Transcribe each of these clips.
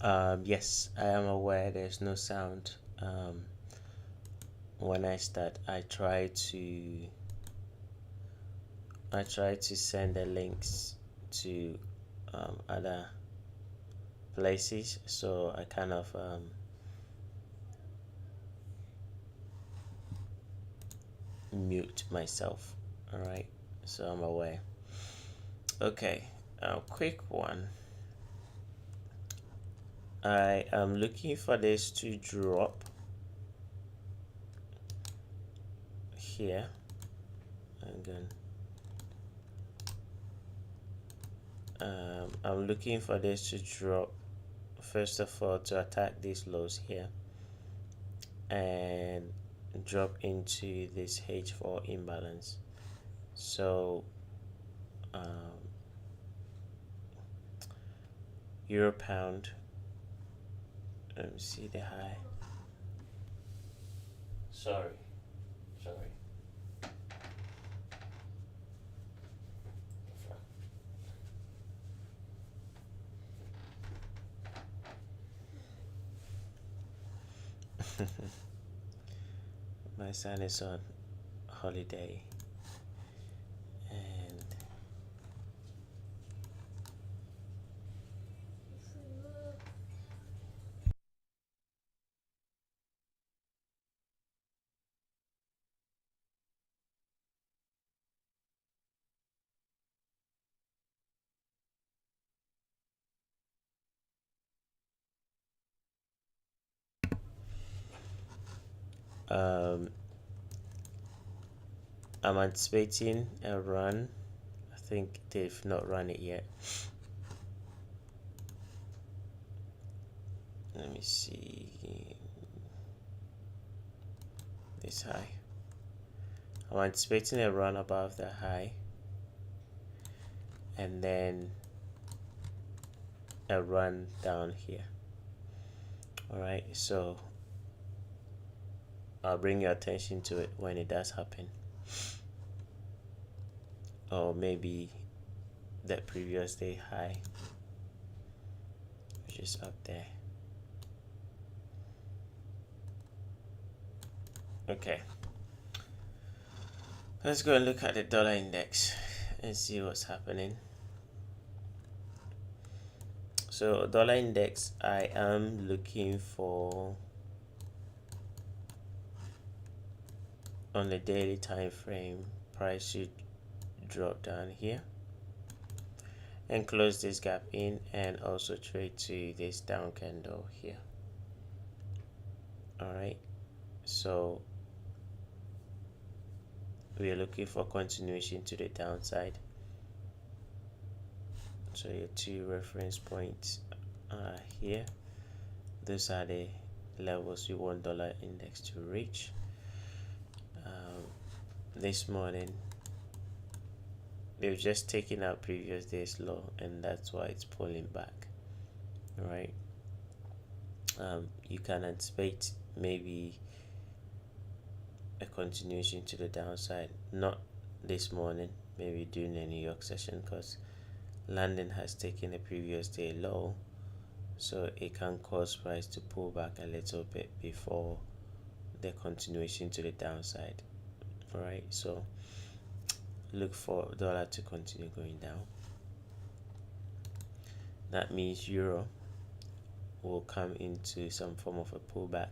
Yes, I am aware there's no sound. When I start, I try to send the links to other places, so I kind of mute myself. All right, so I'm aware. Okay, a quick one. I am looking for this to drop here. Again, I'm looking for this to drop first of all to attack these lows here and drop into this H4 imbalance. So euro pound, let me see the high. Sorry. My son is on holiday and um, I'm anticipating a run. I think they've not run it yet. Let me see this high. I'm anticipating a run above the high and then a run down here. All right, so I'll bring your attention to it when it does happen, or maybe the previous day high, which is up there. Okay, let's go and look at the dollar index and see what's happening. So dollar index, I am looking for on the daily time frame, price should drop down here and close this gap in and also trade to this down candle here. All right, so we are looking for continuation to the downside. So your two reference points are here. Those are the levels we want dollar index to reach. This morning they've just taken out previous day's low and that's why it's pulling back. All right, you can anticipate maybe a continuation to the downside, not this morning, maybe during the New York session, because London has taken a previous day low, so it can cause price to pull back a little bit before the continuation to the downside. All right, so look for dollar to continue going down. That means euro will come into some form of a pullback.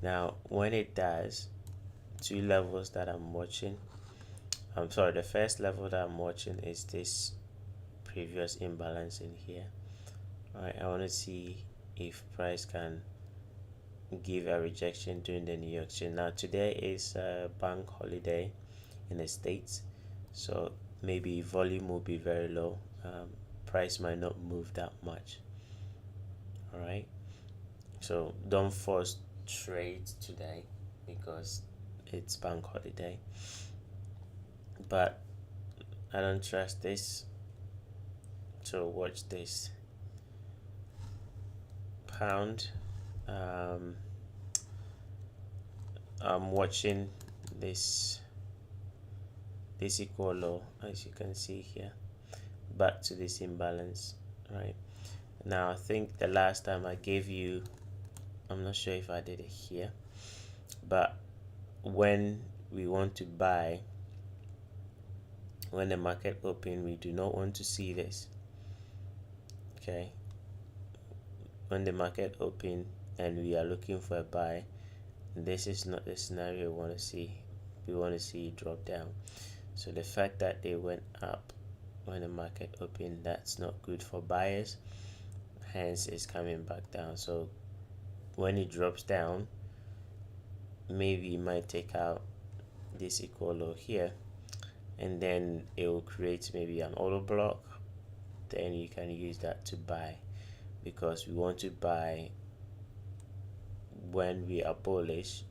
Now when it does, two levels that I'm watching, the first level that I'm watching is this previous imbalance in here. All right, I want to see if price can give a rejection during the New York session. Now today is a bank holiday in the States, so maybe volume will be very low. Price might not move that much. All right, so don't force trade today because it's bank holiday, but I don't trust this, so watch this. Pound, I'm watching this equal low, as you can see here, back to this imbalance. Right, Now I think the last time I gave you, I'm not sure if I did it here, but when we want to buy, when the market open, we do not want to see this. Okay, when the market open and we are looking for a buy, this is not the scenario we want to see. We want to see it drop down. So the fact that they went up when the market opened, that's not good for buyers, hence it's coming back down. So when it drops down, maybe you might take out this equal low here, and then it will create maybe an auto block. Then you can use that to buy, because we want to buy when we are bullish,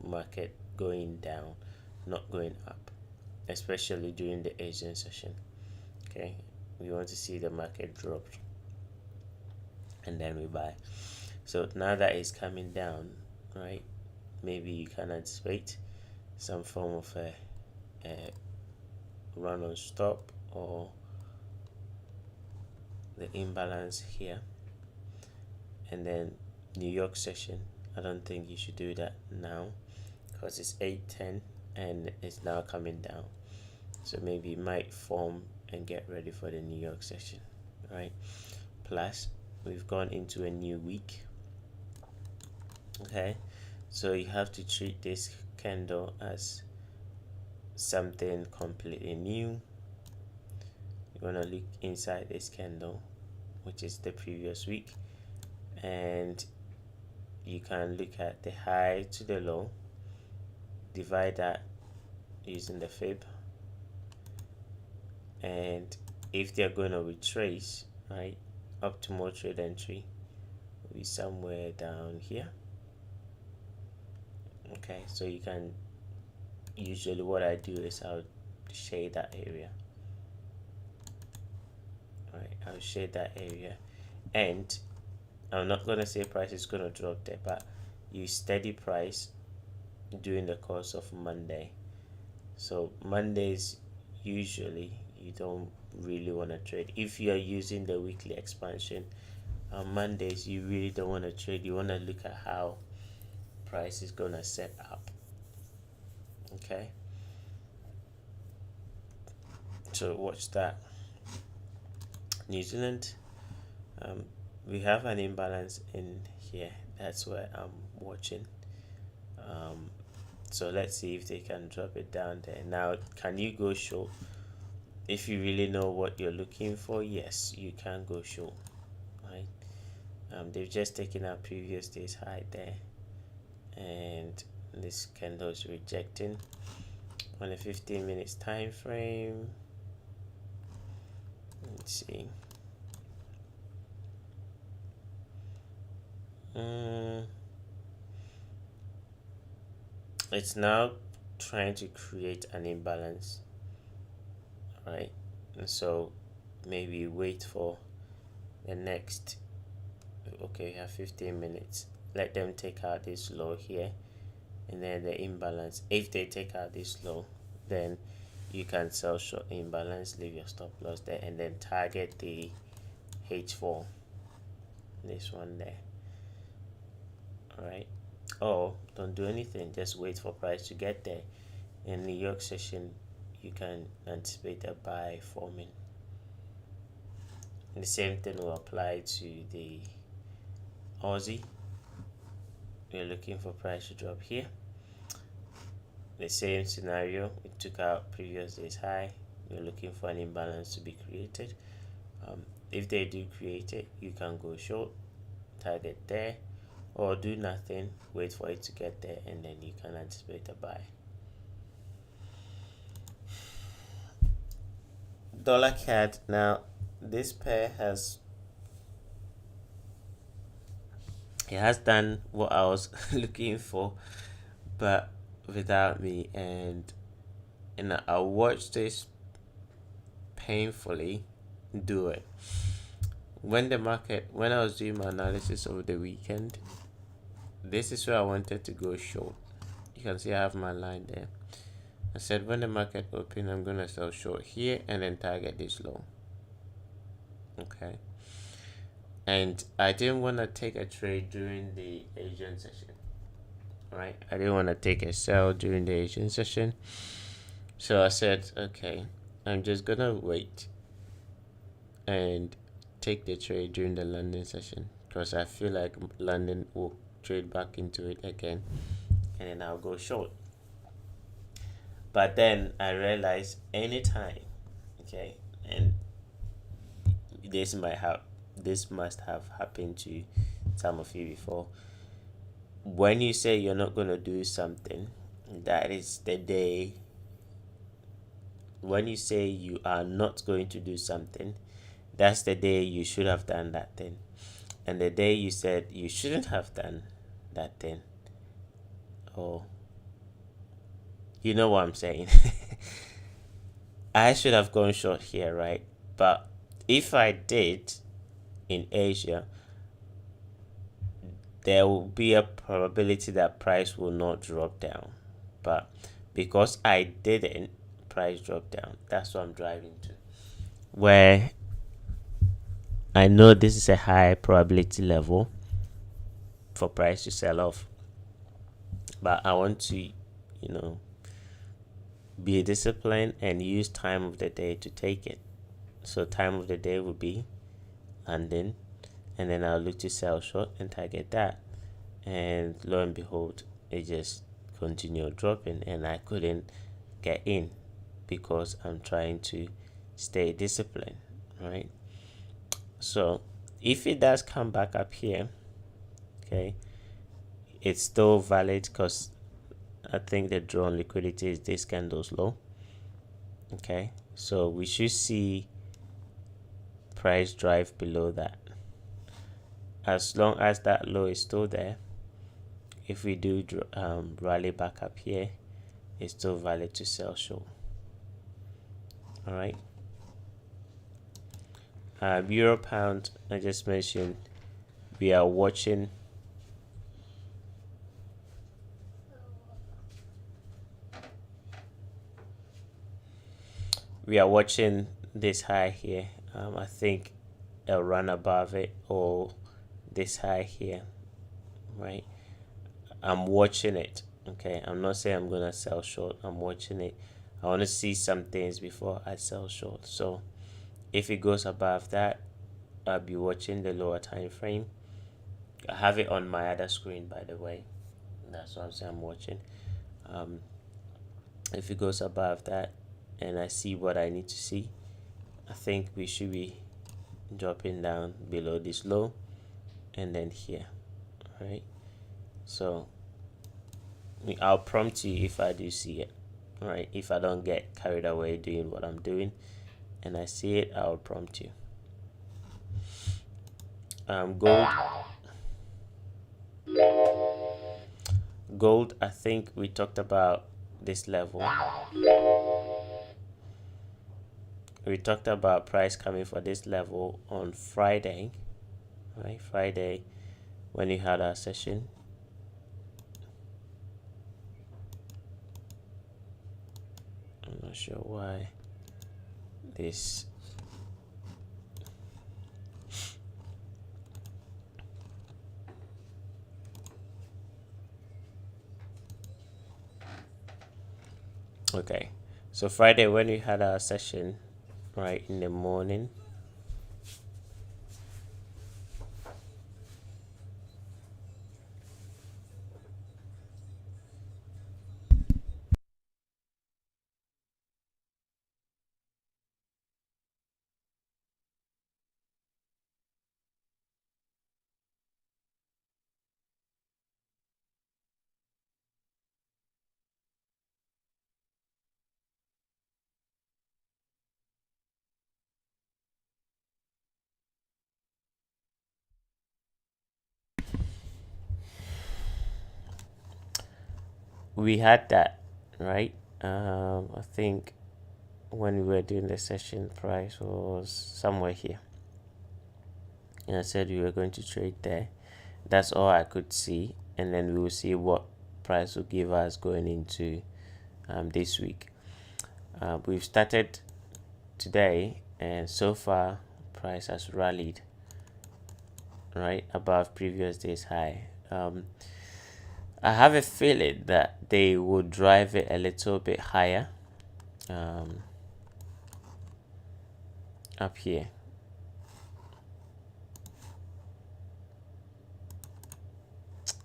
market going down, not going up, especially during the Asian session. Okay, we want to see the market drop and then we buy. So now that it's coming down, right, maybe you can anticipate some form of a run on stop or the imbalance here. And then New York session, I don't think you should do that now, because it's 8:10 and it's now coming down. So maybe you might form and get ready for the New York session, right? Plus we've gone into a new week. Okay, so you have to treat this candle as something completely new. You want to look inside this candle, which is the previous week, and you can look at the high to the low, divide that using the fib, and if they're going to retrace, right, optimal trade entry will be somewhere down here. Okay, so you can, usually what I do is I'll shade that area. Alright, I'll shade that area, and I'm not gonna say price is gonna drop there, but you steady price during the course of Monday. So Mondays usually you don't really want to trade. If you are using the weekly expansion, on Mondays you really don't want to trade. You want to look at how price is gonna set up. Okay, so watch that. New Zealand, we have an imbalance in here, that's where I'm watching. So let's see if they can drop it down there. Now, can you go short? If you really know what you're looking for, yes, you can go short, right? They've just taken our previous day's high there, and this candle is rejecting on a 15 minutes time frame. Let's see. It's now trying to create an imbalance, right? And so maybe wait for the next, okay, we have 15 minutes, let them take out this low here, and then the imbalance. If they take out this low, then you can sell short imbalance, leave your stop loss there, and then target the H4, this one there. All right, or don't do anything, just wait for price to get there. In New York session, you can anticipate a buy forming. And the same thing will apply to the Aussie. We're looking for price to drop here. The same scenario, we took out previous day's high. We're looking for an imbalance to be created. If they do create it, you can go short, target there, or do nothing, wait for it to get there, and then you can anticipate a buy. Dollar CAD, now this pair has done what I was looking for, but without me, and I watched this painfully do it. When I was doing my analysis over the weekend, this is where I wanted to go short. You can see I have my line there. I said when the market open, I'm gonna sell short here and then target this low. Okay, and I didn't want to take a trade during the Asian session, right? I didn't want to take a sell during the Asian session, so I said, okay, I'm just gonna wait and take the trade during the London session because I feel like London will trade back into it again, and then I'll go short. But then I realized anytime, okay, and this might have this must have happened to some of you before. When you say you're not going to do something, that is the day. When you say you are not going to do something, that's the day you should have done that thing. And the day you said you shouldn't have done that thing, or you know what I'm saying. I should have gone short here, right? But if I did in Asia, there will be a probability that price will not drop down. But because I didn't, price drop down. That's what I'm driving to. Where I know this is a high probability level for price to sell off. But I want to, be disciplined and use time of the day to take it. So time of the day will be London, and then I'll look to sell short and target that. And lo and behold, it just continued dropping, and I couldn't get in because I'm trying to stay disciplined, right? So if it does come back up here, okay, it's still valid because I think the drawn liquidity is this candle's low. Okay, so we should see price drive below that. As long as that low is still there, if we do rally back up here, it's still valid to sell short. All right. Euro pound, I just mentioned, we are watching this high here. I think a run above it or this high here, right? I'm watching it. Okay, I'm not saying I'm gonna sell short. I'm watching it. I want to see some things before I sell short. So if it goes above that, I'll be watching the lower time frame. I have it on my other screen, by the way. That's what I'm saying. I'm watching. If it goes above that, and I see what I need to see, I think we should be dropping down below this low, and then here, right? So I'll prompt you if I do see it, right? If I don't get carried away doing what I'm doing and I see it, I'll prompt you. Gold, I think we talked about this level. We talked about price coming for this level on Friday, right? Friday when we had our session. I'm not sure why this okay. So Friday when we had our session, right, in the morning, we had that, right? I think when we were doing the session, price was somewhere here, and I said we were going to trade there. That's all I could see, and then we will see what price will give us going into this week. We've started today, and so far price has rallied right, above previous day's high. I have a feeling that they will drive it a little bit higher, up here.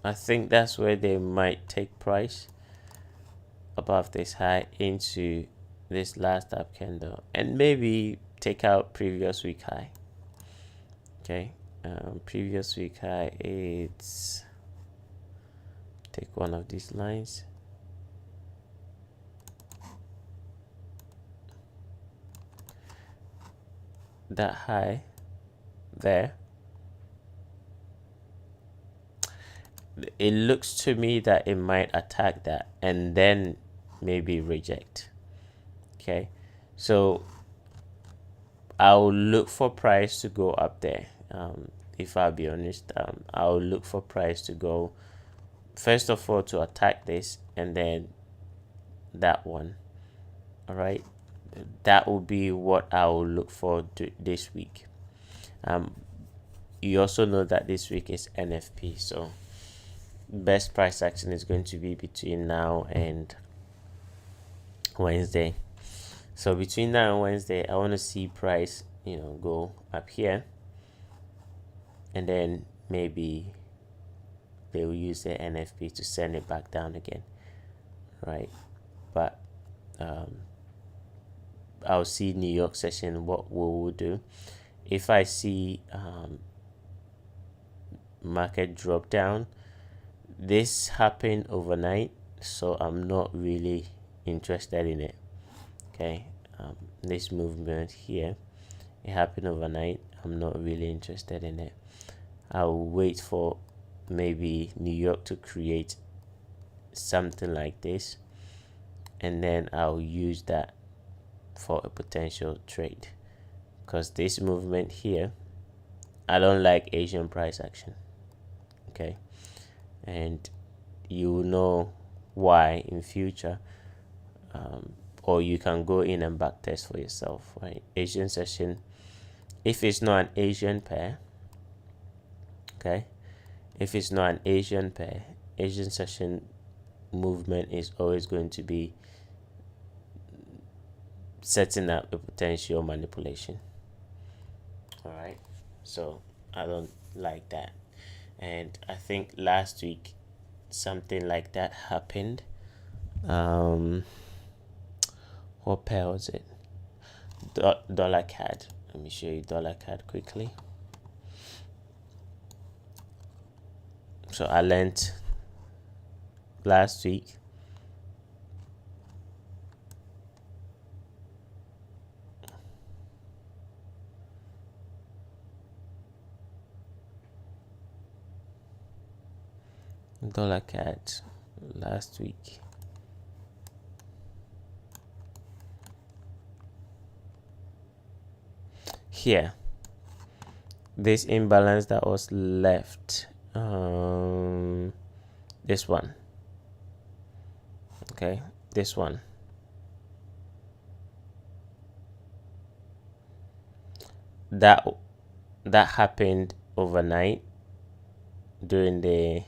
I think that's where they might take price above this high into this last up candle and maybe take out previous week high. Okay, previous week high, it's, take one of these lines, that high there. It looks to me that it might attack that and then maybe reject. Okay, so I'll look for price to go up there. If I'll be honest, I'll look for price to go, first of all, to attack this and then that one. All right, that will be what I will look for this week. You also know that this week is NFP, so best price action is going to be between now and Wednesday. So between now and Wednesday, I want to see price, go up here, and then maybe they will use the NFP to send it back down again, right? But I'll see New York session what we will do. If I see market drop down, this happened overnight, so I'm not really interested in it. Okay, this movement here, it happened overnight. I'm not really interested in it. I'll wait for maybe New York to create something like this, and then I'll use that for a potential trade, because this movement here, I don't like Asian price action. Okay, and you know why in future, or you can go in and back test for yourself, right? Asian session, if it's not an Asian pair, okay, if it's not an Asian pair, Asian session movement is always going to be setting up a potential manipulation. All right, so I don't like that, and I think last week something like that happened. What pair was it? Dollar CAD. Let me show you dollar CAD quickly. So I learned last week dollar CAD last week. Here, this imbalance that was left, this one, okay, this one, that happened overnight during the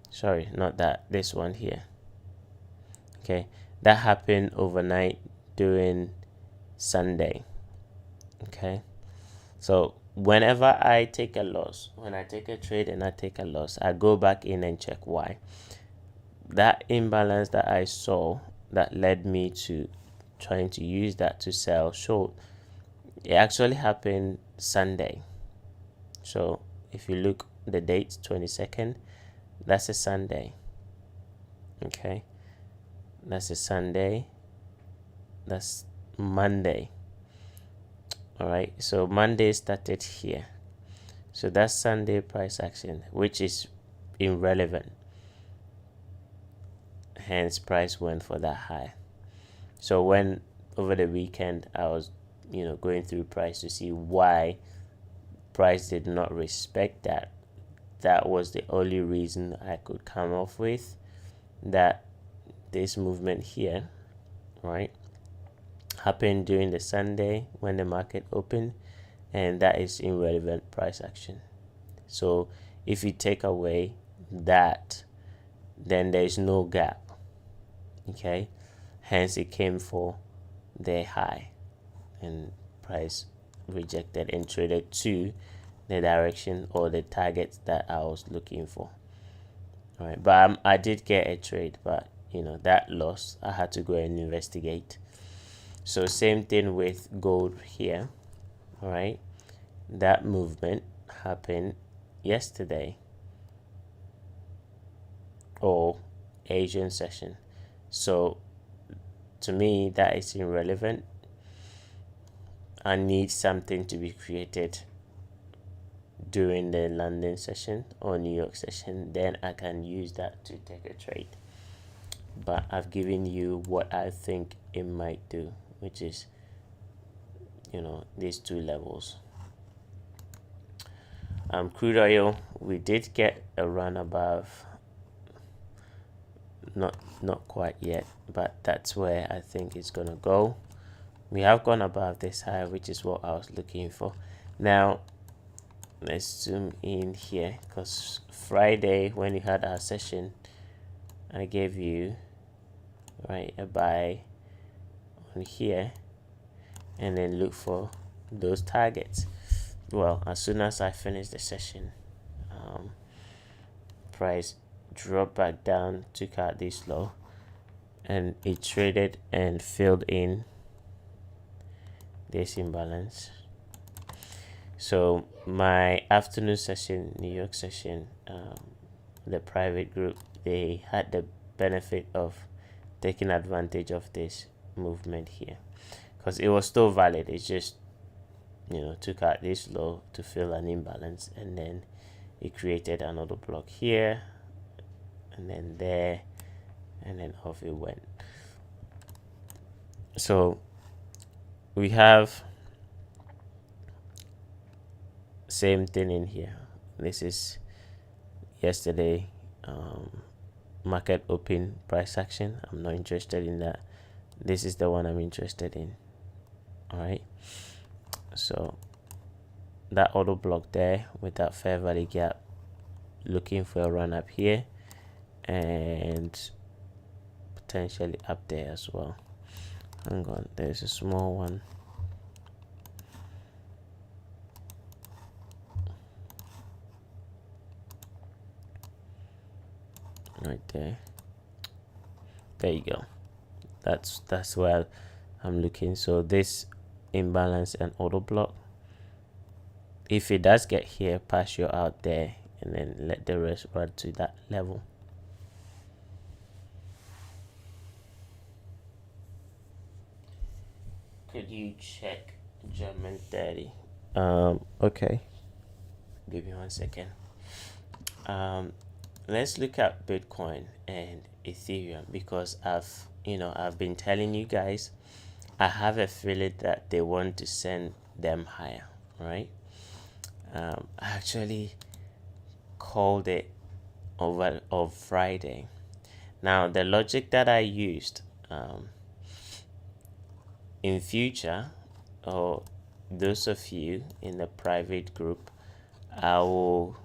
sorry, not that, this one here. Okay, that happened overnight during Sunday. Okay, so whenever I take a loss, when I take a trade and I take a loss, I go back in and check why. That imbalance that I saw that led me to trying to use that to sell short, it actually happened Sunday. So if you look the date, 22nd, that's a Sunday. Okay, that's a Sunday, that's Monday. All right, so Monday started here, so that's Sunday price action, which is irrelevant, hence price went for that high. So when over the weekend I was going through price to see why price did not respect that, that was the only reason I could come up with, that this movement here, right, happened during the Sunday when the market opened, and that is irrelevant price action. So if you take away that, then there is no gap. Okay, hence it came for the high, and price rejected and traded to the direction or the target that I was looking for. All right, but I did get a trade, but that loss I had to go and investigate. So same thing with gold here. All right, that movement happened yesterday or Asian session. So to me, that is irrelevant. I need something to be created during the London session or New York session, then I can use that to take a trade. But I've given you what I think it might do, which is these two levels. Crude oil, we did get a run above, not quite yet, but that's where I think it's gonna go. We have gone above this high, which is what I was looking for. Now let's zoom in here, because Friday when we had our session, I gave you a buy on here and then look for those targets. Well, as soon as I finished the session, price dropped back down, took out this low, and it traded and filled in this imbalance. So my afternoon session, New York session, the private group, they had the benefit of taking advantage of this movement here, because it was still valid. It's just took out this low to fill an imbalance, and then it created another block here and then there, and then off it went. So we have same thing in here. This is yesterday market open price action. I'm not interested in that. This is the one I'm interested in. All right, so that auto block there with that fair value gap, looking for a run up here and potentially up there as well. Hang on, there's a small one right there. There you go. That's where I'm looking. So this imbalance and auto block, if it does get here, pass you out there and then let the rest run to that level. Could you check German 30? Okay, give me 1 second. Let's look at Bitcoin and Ethereum, because I've been telling you guys, I have a feeling that they want to send them higher, right? I actually called it over of Friday. Now the logic that I used, in future, or those of you in the private group, I will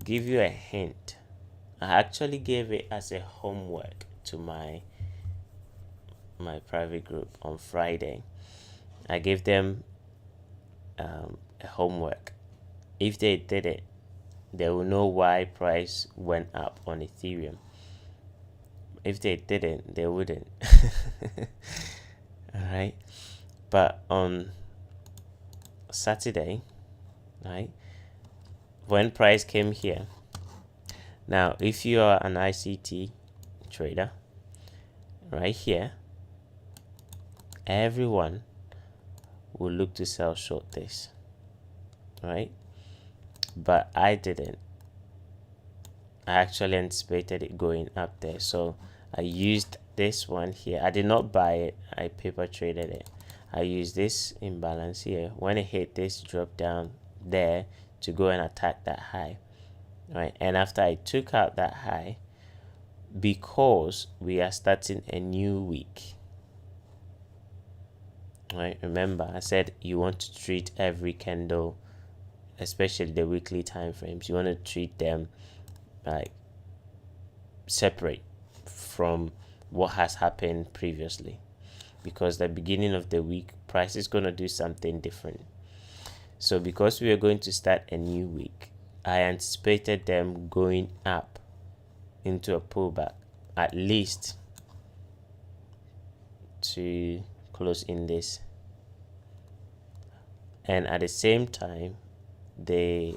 give you a hint. I actually gave it as a homework to my private group on Friday. I gave them a homework. If they did it, they will know why price went up on Ethereum. If they didn't, they wouldn't. All right, but on Saturday, right, when price came here, now if you are an ICT trader, right here, everyone will look to sell short this, right? But I didn't. I actually anticipated it going up there, so I used this one here. I did not buy it, I paper traded it. I used this imbalance here. When it hit this, drop down there to go and attack that high, right? And after I took out that high, because we are starting a new week, right? Remember, I said you want to treat every candle, especially the weekly time frames, you want to treat them like separate from what has happened previously, because the beginning of the week price is going to do something different. So because we are going to start a new week, I anticipated them going up into a pullback, at least to close in this. And at the same time, the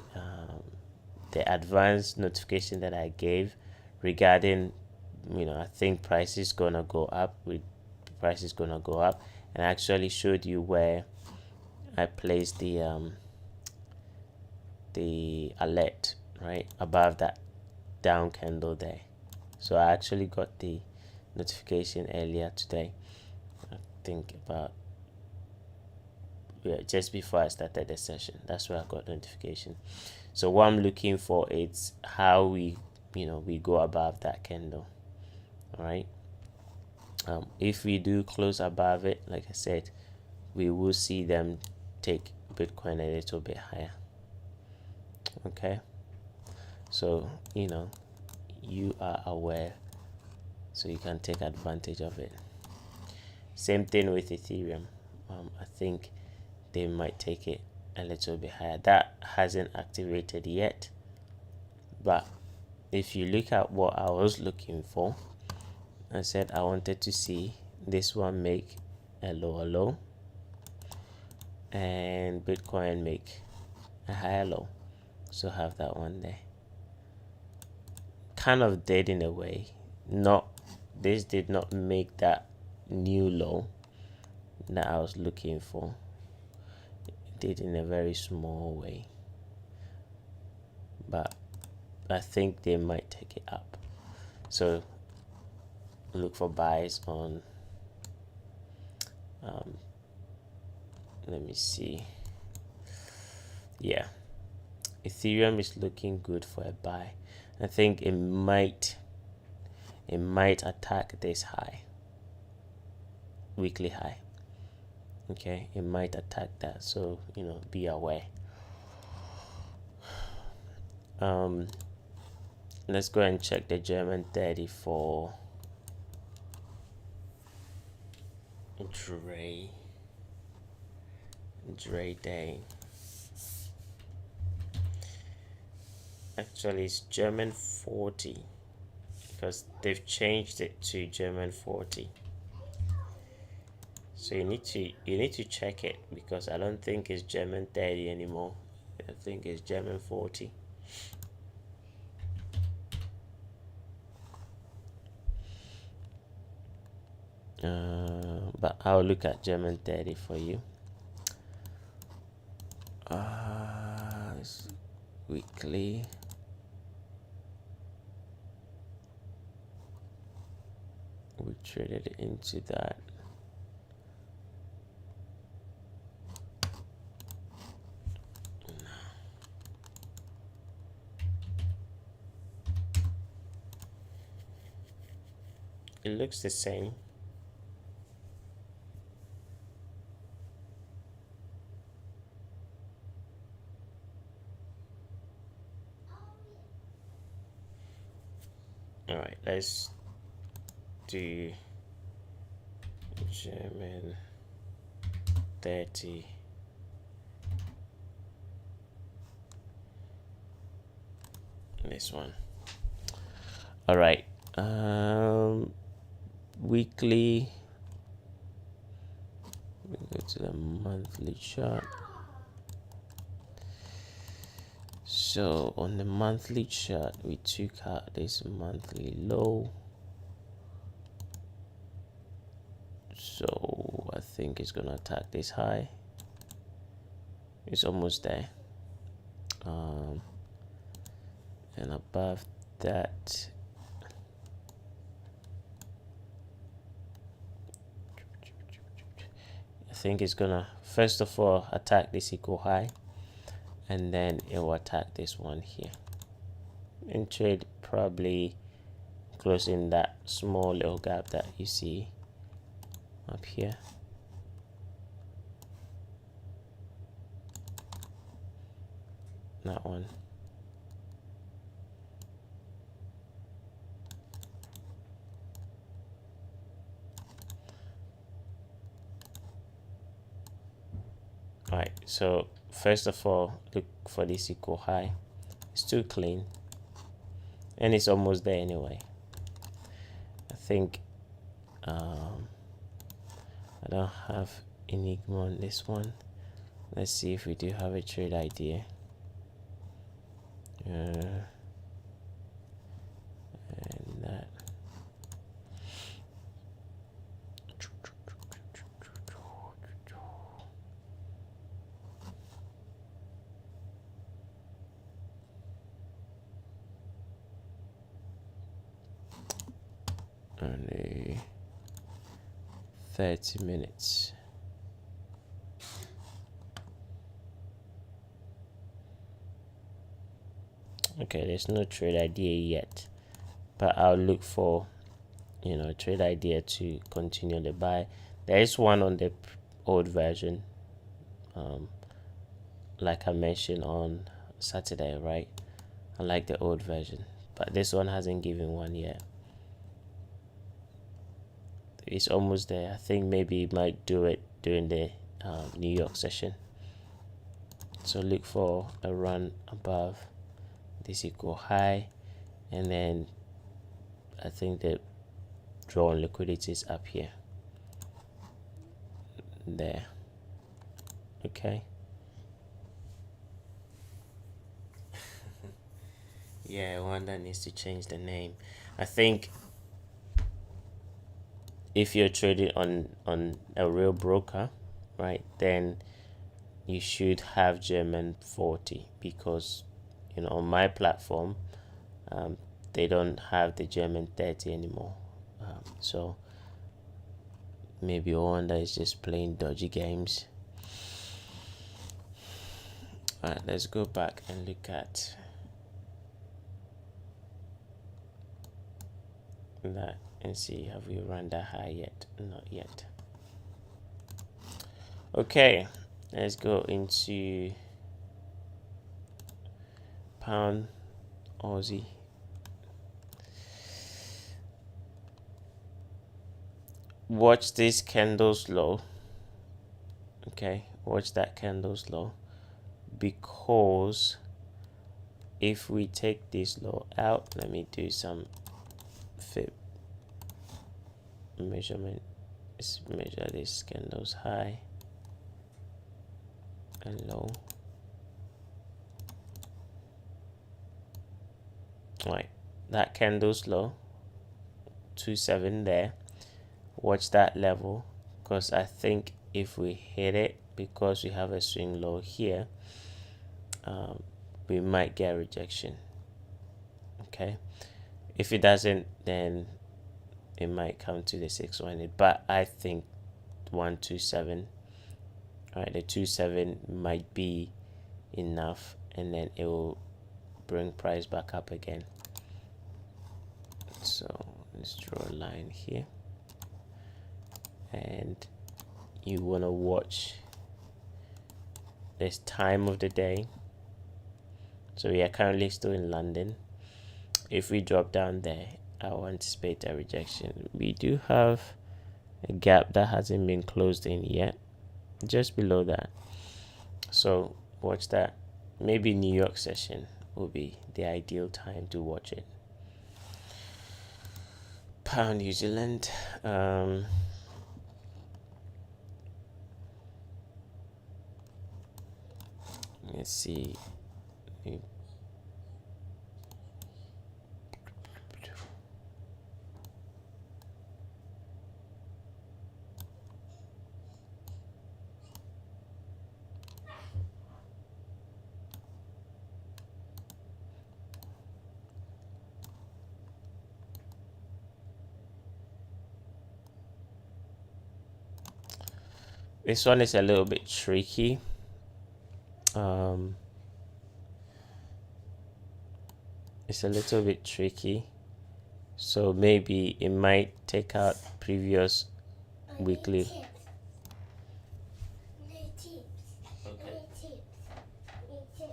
advanced notification that I gave regarding, I think price is gonna go up, and I actually showed you where I placed the alert right above that down candle there. So I actually got the notification earlier today, I think about just before I started the session. That's where I got notification. So what I'm looking for is how we go above that candle. All right. If we do close above it, like I said, we will see them take Bitcoin a little bit higher. Okay, so you are aware, so you can take advantage of it. Same thing with Ethereum. I think they might take it a little bit higher. That hasn't activated yet, but if you look at what I was looking for, I said I wanted to see this one make a lower low and Bitcoin make a higher low. So have that one there. Kind of dead in a way. This did not make that new low that I was looking for. It did in a very small way, but I think they might take it up. So look for buys on let me see. Yeah, Ethereum is looking good for a buy. I think it might attack this high, weekly high. Okay, it might attack that, so be aware. Let's go and check the German 30 for Dre Day. Actually, it's German 40 because they've changed it to German 40. So you need to check it, because I don't think it's German 30 anymore. I think it's German 40. But I'll look at German 30 for you. Weekly. We traded into that. It looks the same. All right, let's do German 30. This one. All right. Weekly. We go to the monthly chart. So on the monthly chart, we took out this monthly low. So I think it's gonna attack this high. It's almost there. And above that, I think it's gonna first of all attack this equal high, and then it will attack this one here and trade probably closing that small little gap that you see up here. that one. All right, so first of all, look for this equal high. It's too clean, and it's almost there anyway. I think I don't have Enigma on this one. Let's see if we do have a trade idea. And that. Only 30 minutes. Okay, there's no trade idea yet, but I'll look for trade idea to continue the buy. There is one on the old version, like I mentioned on Saturday, right? I like the old version, but this one hasn't given one yet. It's almost there. I think maybe it might do it during the New York session. So look for a run above this equal high, and then I think the draw on liquidity is up here. There. Okay. Yeah, one that needs to change the name. I think if you're trading on a real broker, right, then you should have German 40, because on my platform they don't have the German 30 anymore. So maybe Wanda is just playing dodgy games. Alright, let's go back and look at that and see, have we run that high yet? Not yet. Okay, let's go into pound Aussie. Watch this candle's low. Okay, watch that candle's low, because if we take this low out, let me do some fib measurement. Let's measure this candle's high and low. Right, that candle's low, 2.7 there. Watch that level, because I think if we hit it, because we have a swing low here, we might get rejection. Okay, if it doesn't, then it might come to the 618, but I think 127, right, the 27 might be enough, and then it will bring price back up again. So let's draw a line here, and you want to watch this time of the day. So we are currently still in London. If we drop down there, I will anticipate a rejection. We do have a gap that hasn't been closed in yet, just below that. So watch that. Maybe New York session will be the ideal time to watch it. Pound New Zealand. Let's see. This one is a little bit tricky. It's a little bit tricky, so maybe it might take out previous weekly. Okay.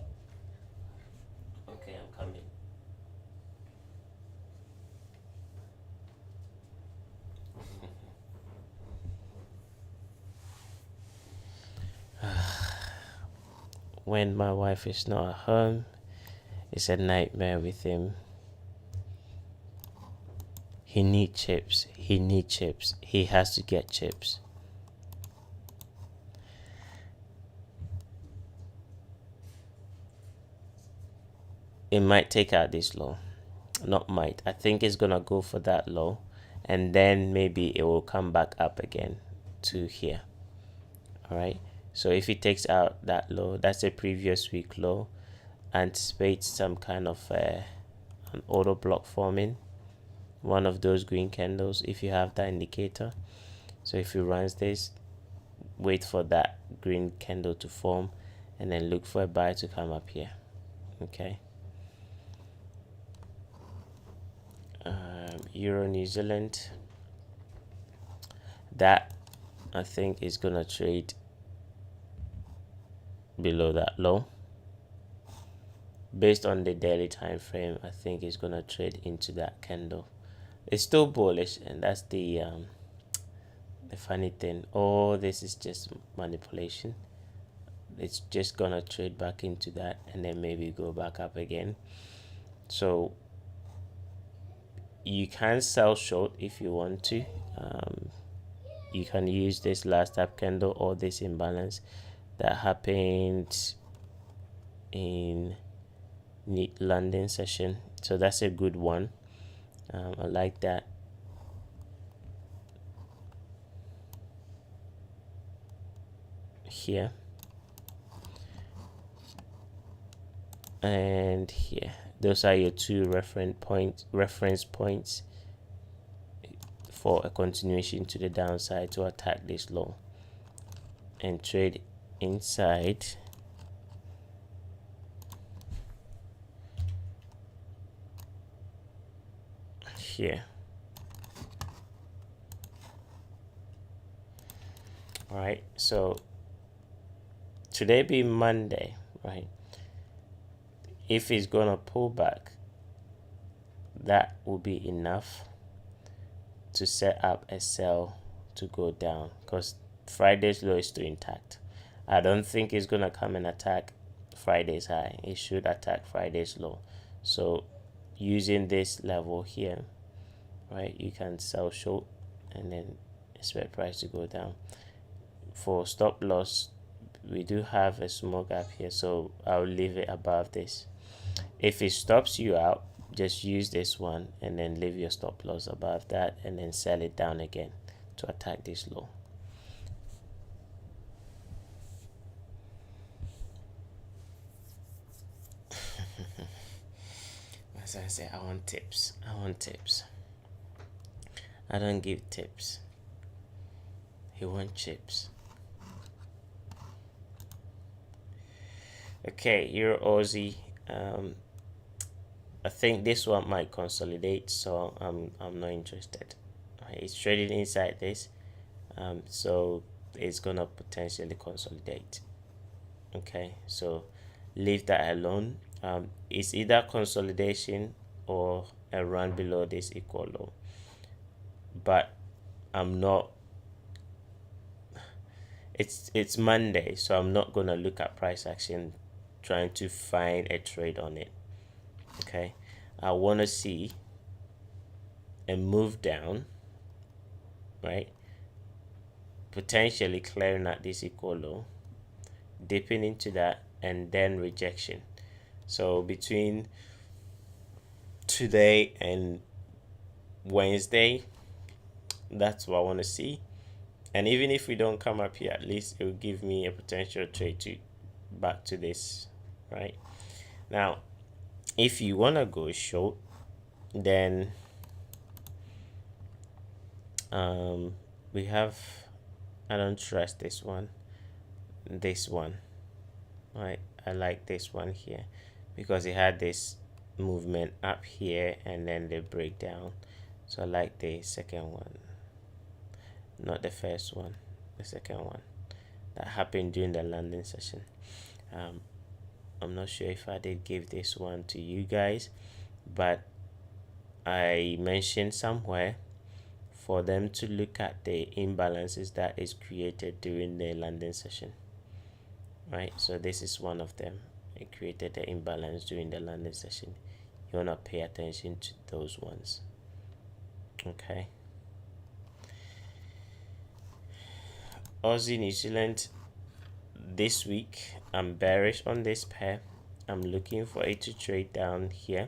when my wife is not at home, it's a nightmare with him. He needs chips. He has to get chips. It might take out this low. Not might. I think it's gonna go for that low, and then maybe it will come back up again to here. All right. So if it takes out that low, that's a previous week low. Anticipate some kind of an auto block forming, one of those green candles if you have that indicator. So if it runs this, wait for that green candle to form, and then look for a buy to come up here. Okay. Euro New Zealand, that I think is gonna trade below that low. Based on the daily time frame, I think it's gonna trade into that candle. It's still bullish, and that's the funny thing. Oh, this is just manipulation. It's just gonna trade back into that and then maybe go back up again. So you can sell short if you want to. You can use this last up candle or this imbalance that happened in London session. So that's a good one. I like that. Here and here, those are your two reference points for a continuation to the downside to attack this low and trade inside here. All right, so today being Monday, right, if it's gonna pull back, that will be enough to set up a sell to go down, because Friday's low is still intact. I don't think it's gonna come and attack Friday's high. It should attack Friday's low. So using this level here, right, you can sell short and then expect price to go down. For stop loss, we do have a small gap here, so I'll leave it above this. If it stops you out, just use this one and then leave your stop loss above that and then sell it down again to attack this low. As I say, I want tips. I don't give tips. He wants chips. Okay, Euro Aussie. I think this one might consolidate, so I'm not interested. It's trading inside this, so it's gonna potentially consolidate. Okay, so leave that alone. It's either consolidation or a run below this equal low, but I'm not. It's Monday, so I'm not gonna look at price action trying to find a trade on it. Okay, I want to see a move down, right, potentially clearing at this equal low, dipping into that, and then rejection. So between today and Wednesday, that's what I want to see. And even if we don't come up here, at least it will give me a potential trade to back to this, right? Now, if you want to go short, then we have, I don't trust this one, right? I like this one here because it had this movement up here and then the breakdown. So I like the second one, not the first one, the second one that happened during the London session. I'm not sure if I did give this one to you guys, but I mentioned somewhere for them to look at the imbalances that is created during the London session, right? So this is one of them. It created the imbalance during the landing session. You want to pay attention to those ones. Okay. Aussie New Zealand, this week I'm bearish on this pair. I'm looking for it to trade down here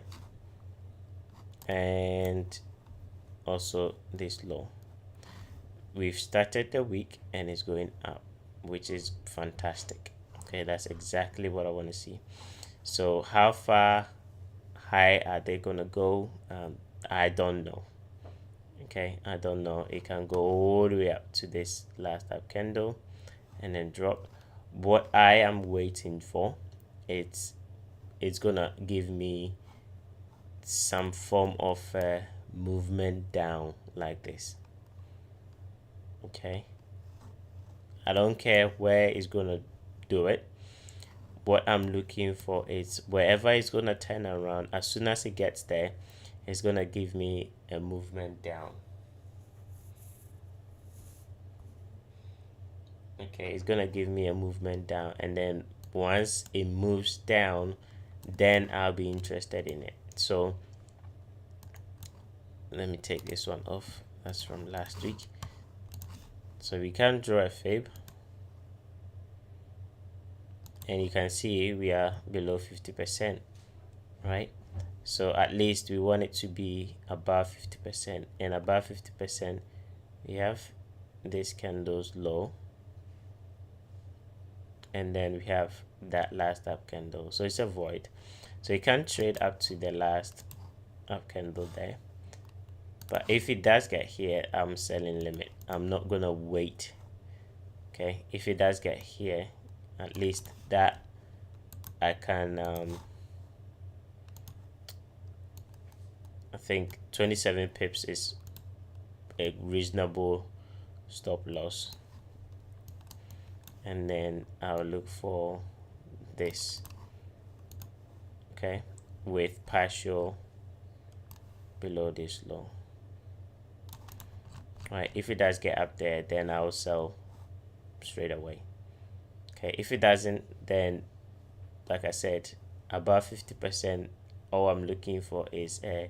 and also this low. We've started the week and it's going up, which is fantastic. Okay, that's exactly what I want to see. So how far high are they gonna go? I don't know. Okay, I don't know. It can go all the way up to this last up candle and then drop. What I am waiting for, it's gonna give me some form of movement down like this. Okay, I don't care where it's gonna do it. What I'm looking for is wherever it's gonna turn around, as soon as it gets there, it's gonna give me a movement down. Okay, it's gonna give me a movement down, and then once it moves down, then I'll be interested in it. So let me take this one off. That's from last week. So we can draw a fib, and you can see we are below 50%, right? So at least we want it to be above 50%, and above 50% we have this candle's low, and then we have that last up candle. So it's a void, so you can't trade up to the last up candle there. But if it does get here, I'm selling limit. I'm not gonna wait. Okay, if it does get here, at least that I can I think 27 pips is a reasonable stop loss, and then I'll look for this, okay, with partial below this low. Right, if it does get up there, then I'll sell straight away. Okay, if it doesn't, then like I said, above 50%, all I'm looking for is a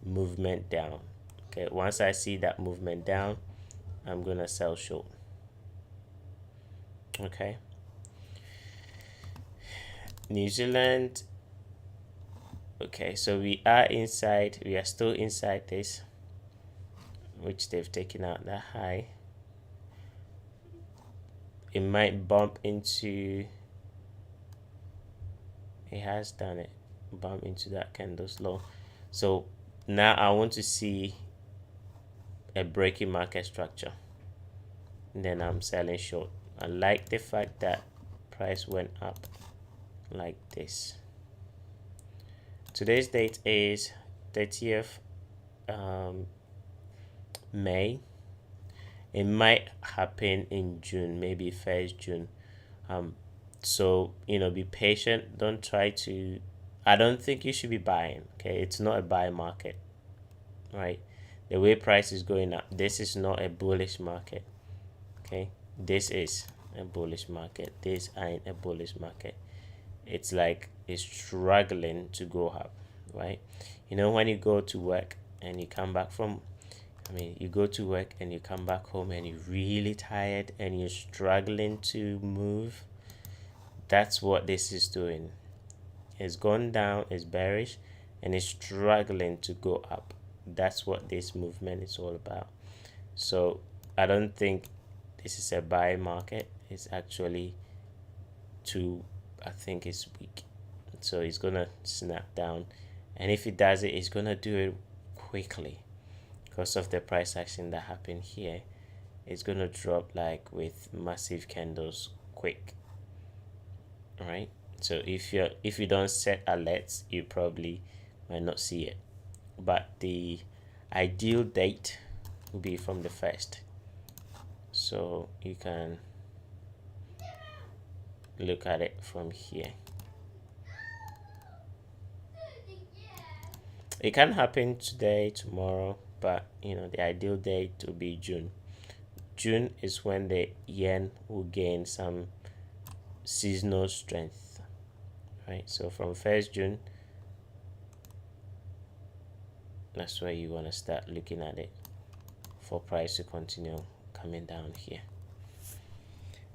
movement down. Okay, once I see that movement down, I'm gonna sell short. Okay, New Zealand. Okay, so we are still inside this, which they've taken out that high. It might bump into, it has done it, bump into that candle's low. So now I want to see a breaking market structure, and then I'm selling short. I like the fact that price went up like this. Today's date is 30th May. It might happen in June, maybe 1st June. So be patient. Don't try to, I don't think you should be buying. Okay, it's not a buy market, right? The way price is going up, this is not a bullish market. Okay, this is a bullish market. This ain't a bullish market. It's like it's struggling to go up, right? When you go to work and you come back from, you go to work and you come back home and you're really tired and you're struggling to move. That's what this is doing. It's gone down, it's bearish, and it's struggling to go up. That's what this movement is all about. So I don't think this is a buy market. It's actually I think it's weak. So it's gonna snap down, and if it does it, it's gonna do it quickly because of the price action that happened here. It's gonna drop like with massive candles quick. All right, so if you don't set alerts, you probably might not see it, but the ideal date will be from the 1st, so you can look at it from here. It can happen today, tomorrow, but the ideal date will be June. June is when the yen will gain some seasonal strength, right? So from 1st June, that's where you want to start looking at it for price to continue coming down here.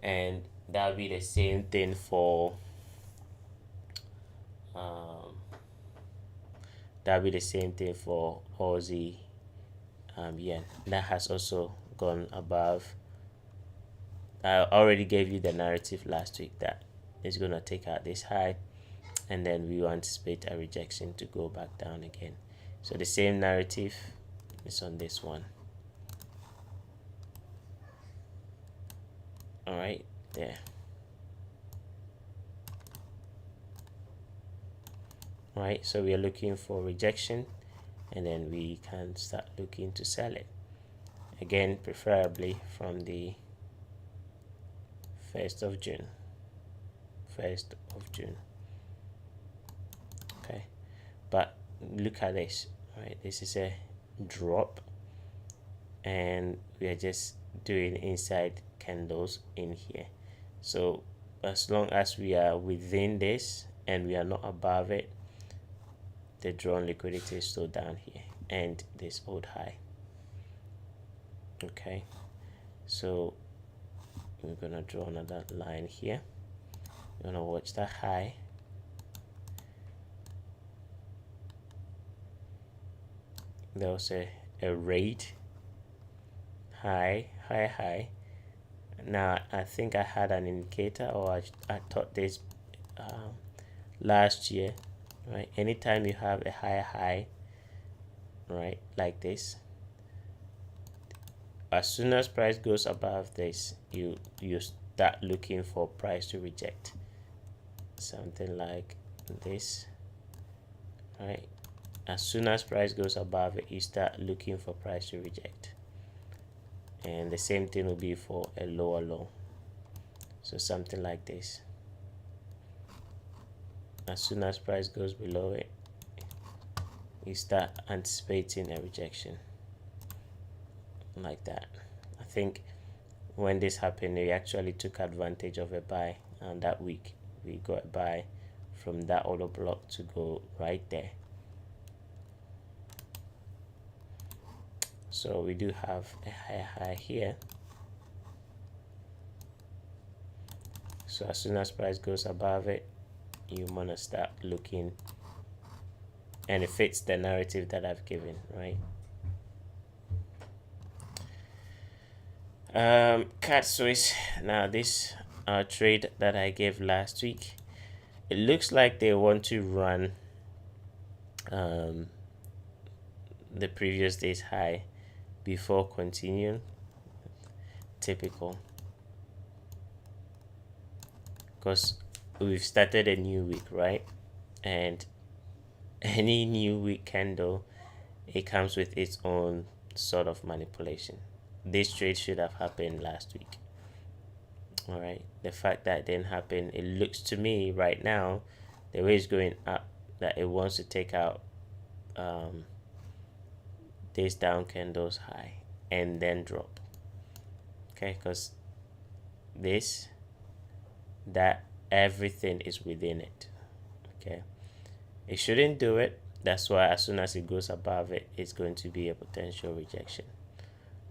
And that'll be the same thing for Aussie yen. That has also gone above. I already gave you the narrative last week that it's gonna take out this high, and then we anticipate a rejection to go back down again. So the same narrative is on this one. All right, there. All right, so we are looking for rejection, and then we can start looking to sell it again, preferably from the 1st of June. Okay, but look at this, right? This is a drop, and we are just doing inside candles in here. So as long as we are within this and we are not above it, the drawn liquidity is still down here and this old high. Okay, so we're gonna draw another line here. We're gonna watch that high. There was a rate high. Now I think I had an indicator, or I taught this last year, right? Anytime you have a higher high, right, like this, as soon as price goes above this, you start looking for price to reject. Something like this, right? As soon as price goes above it, you start looking for price to reject. And the same thing will be for a lower low. So something like this. As soon as price goes below it, you start anticipating a rejection like that. I think when this happened, we actually took advantage of a buy, and that week we got a buy from that order block to go right there. So we do have a higher high here. So as soon as price goes above it, you want to start looking, and it fits the narrative that I've given, right? Cat Swiss. Now this trade that I gave last week, it looks like they want to run the previous day's high before continuing. Typical, because we've started a new week, right? And any new week candle, it comes with its own sort of manipulation. This trade should have happened last week. All right, the fact that it didn't happen, it looks to me right now, the way it's going up, that it wants to take out this down candle's high and then drop. Okay, because this, that, everything is within it. Okay, it shouldn't do it. That's why as soon as it goes above it, it's going to be a potential rejection.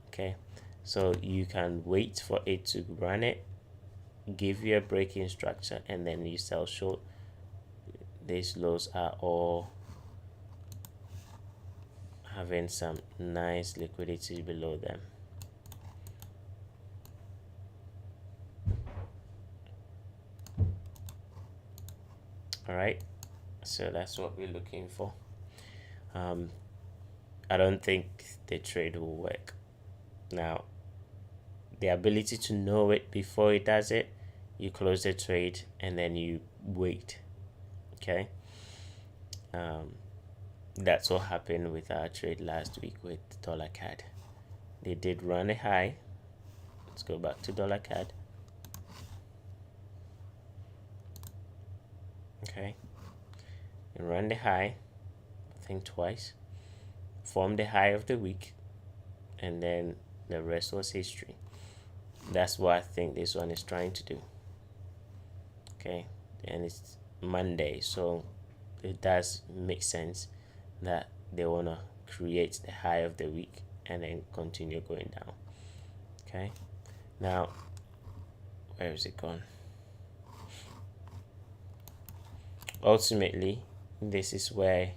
Okay, so you can wait for it to run it, give you a breaking structure, and then you sell short. These lows are all having some nice liquidity below them. All right, so that's what we're looking for. I don't think the trade will work. Now, the ability to know it before it does it, you close the trade and then you wait. Okay, that's what happened with our trade last week with dollar CAD. They did run a high. Let's go back to dollar CAD. Okay, and run the high, I think twice, formed the high of the week, and then the rest was history. That's what I think this one is trying to do. Okay, and it's Monday, so it does make sense that they want to create the high of the week and then continue going down. Okay, now where is it gone? Ultimately, this is where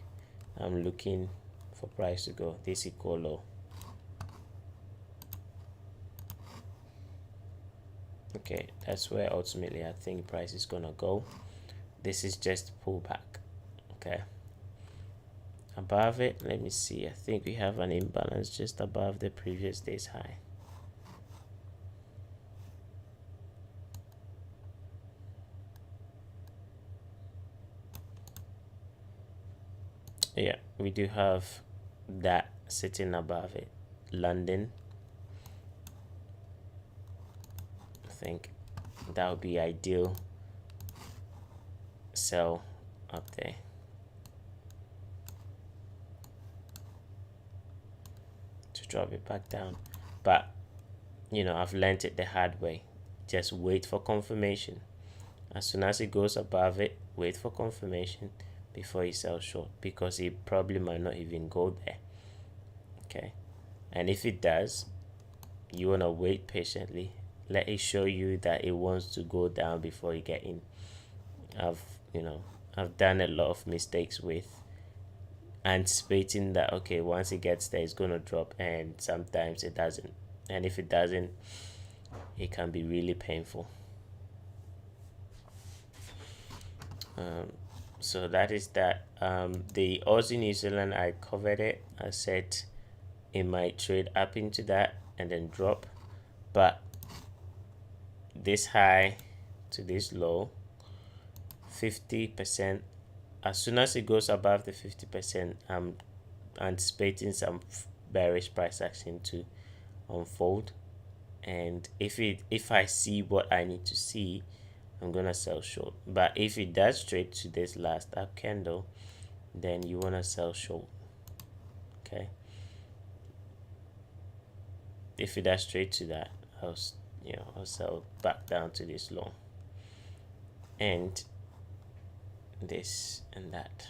I'm looking for price to go. This equal low. Okay, that's where ultimately I think price is gonna go. This is just pullback. Okay, above it, let me see, I think we have an imbalance just above the previous day's high. Yeah, we do have that sitting above it. London, I think that would be ideal. Sell up there. To drop it back down. But you know, I've learned it the hard way. Just wait for confirmation. As soon as it goes above it, wait for confirmation before you sell short, because it probably might not even go there. Okay, and if it does, you want to wait patiently, let it show you that it wants to go down before you get in. I've done a lot of mistakes with anticipating that okay, once it gets there it's going to drop, and sometimes it doesn't, and if it doesn't, it can be really painful. So that is that. The Aussie New Zealand, I covered it. I said it might trade up into that and then drop, but this high to this low, 50%, as soon as it goes above the 50%, I'm anticipating some bearish price action to unfold, and if I see what I need to see, I'm gonna sell short. But if it does trade to this last up candle, then you wanna sell short. Okay, if it does trade to that, I'll sell back down to this low and this and that.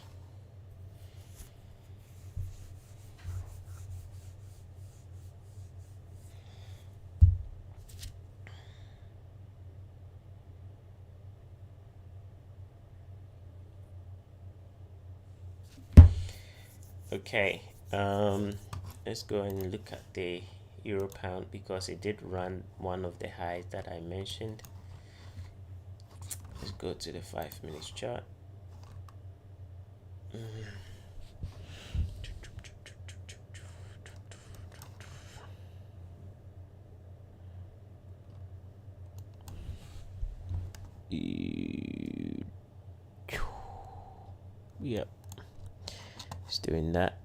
Okay, let's go and look at the euro pound, because it did run one of the highs that I mentioned. Let's go to the 5 minutes chart. Yep, it's doing that.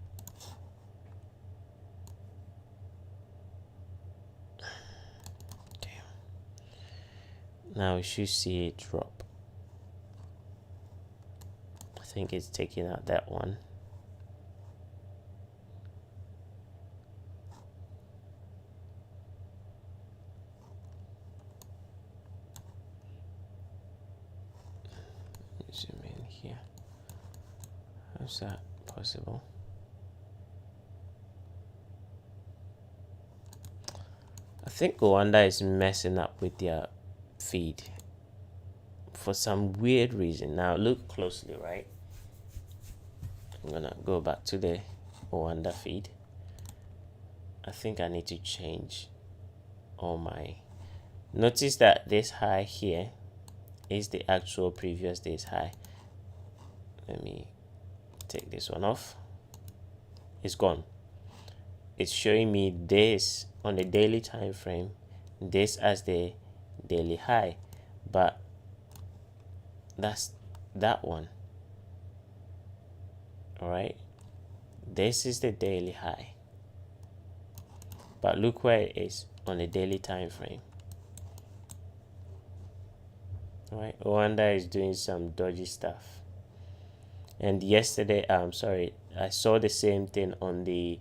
Damn. Now we should see it drop. I think it's taking out that one. Zoom in here. How's that possible? I think Rwanda is messing up with their feed for some weird reason. Now look closely, right? I'm gonna go back to the Rwanda feed. I think I need to change all my. Notice that this high here is the actual previous day's high. Let me take this one off. It's gone. It's showing me this on the daily time frame, this as the daily high, but that's that one. All right, this is the daily high, but look where it is on the daily time frame. All right, Rwanda is doing some dodgy stuff. And yesterday, I'm sorry, I saw the same thing on the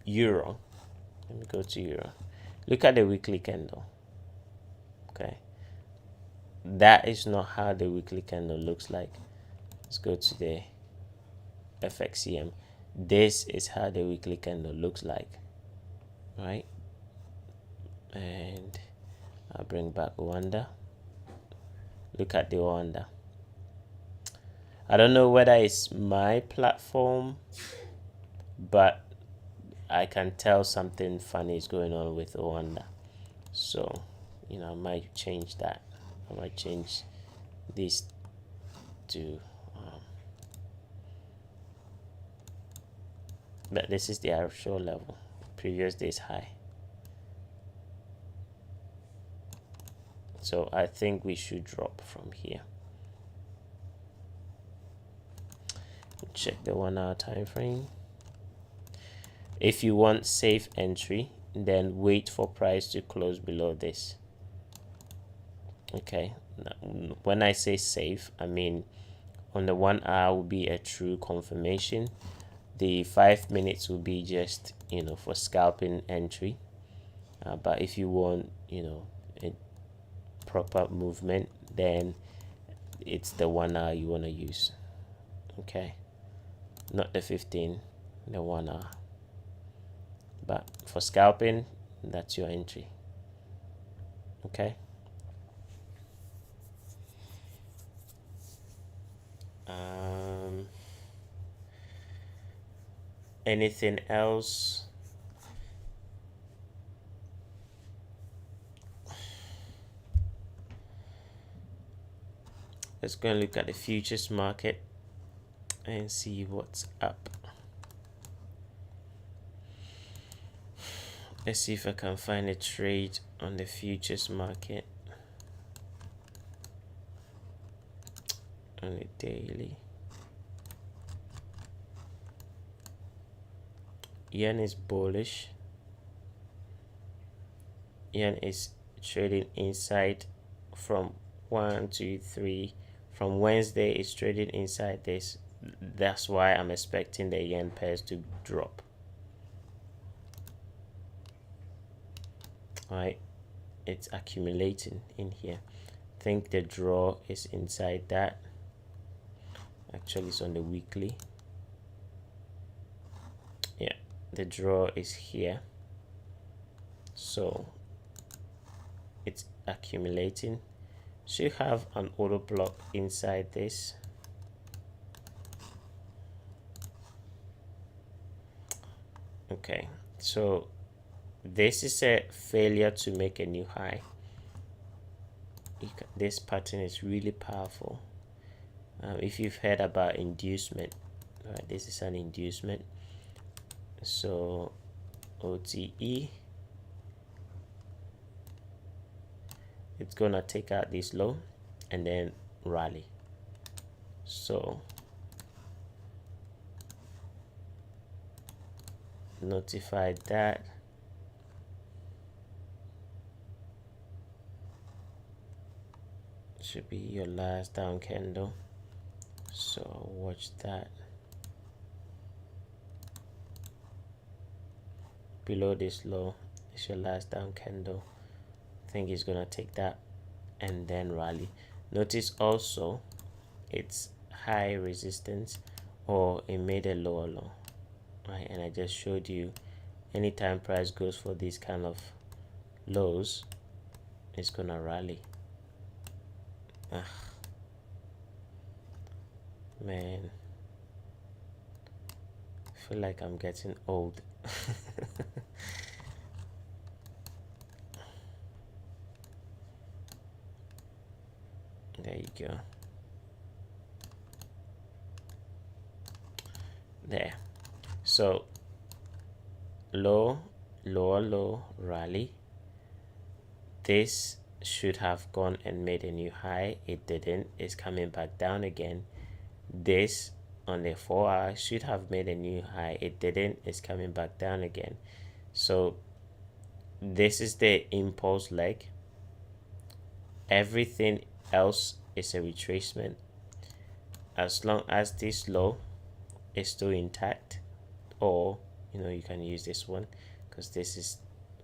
euro. Let me go to euro. Look at the weekly candle. Okay, that is not how the weekly candle looks like. Let's go to the FXCM. This is how the weekly candle looks like, right? And I'll bring back Wanda. Look at the Wanda. I don't know whether it's my platform, but I can tell something funny is going on with Wanda. So, I might change that. I might change this to but this is the actual level, previous day's high. So I think we should drop from here. Check the 1 hour time frame. If you want safe entry, then wait for price to close below this. Okay, when I say safe, I mean on the 1 hour will be a true confirmation. The 5 minutes will be just for scalping entry, but if you want a proper movement, then it's the 1 hour you want to use. Okay, not the 15, the 1 hour. But for scalping, that's your entry. Okay. Anything else? Let's go and look at the futures market and see what's up. Let's see if I can find a trade on the futures market on the daily. Yen is bullish. Yen is trading inside from 1, 2, 3. From Wednesday, it's trading inside this. That's why I'm expecting the yen pairs to drop. Right, it's accumulating in here. I think the draw is inside that. Actually, it's on the weekly. Yeah, the draw is here. So it's accumulating. Should have an auto block inside this. Okay, so this is a failure to make a new high. This pattern is really powerful. If you've heard about inducement, right, this is an inducement. So OTE, it's gonna take out this low and then rally. So notify that. Should be your last down candle, so watch that. Below this low is your last down candle. I think it's gonna take that and then rally. Notice also it's high resistance, or it made a lower low, right? And I just showed you anytime price goes for these kind of lows, it's gonna rally. Man, I feel like I'm getting old. There you go. There. So low, lower low, rally. This should have gone and made a new high. It didn't. It's coming back down again. This on the 4 hour should have made a new high. It didn't. It's coming back down again. So this is the impulse leg. Everything else is a retracement. As long as this low is still intact, or you can use this one because this is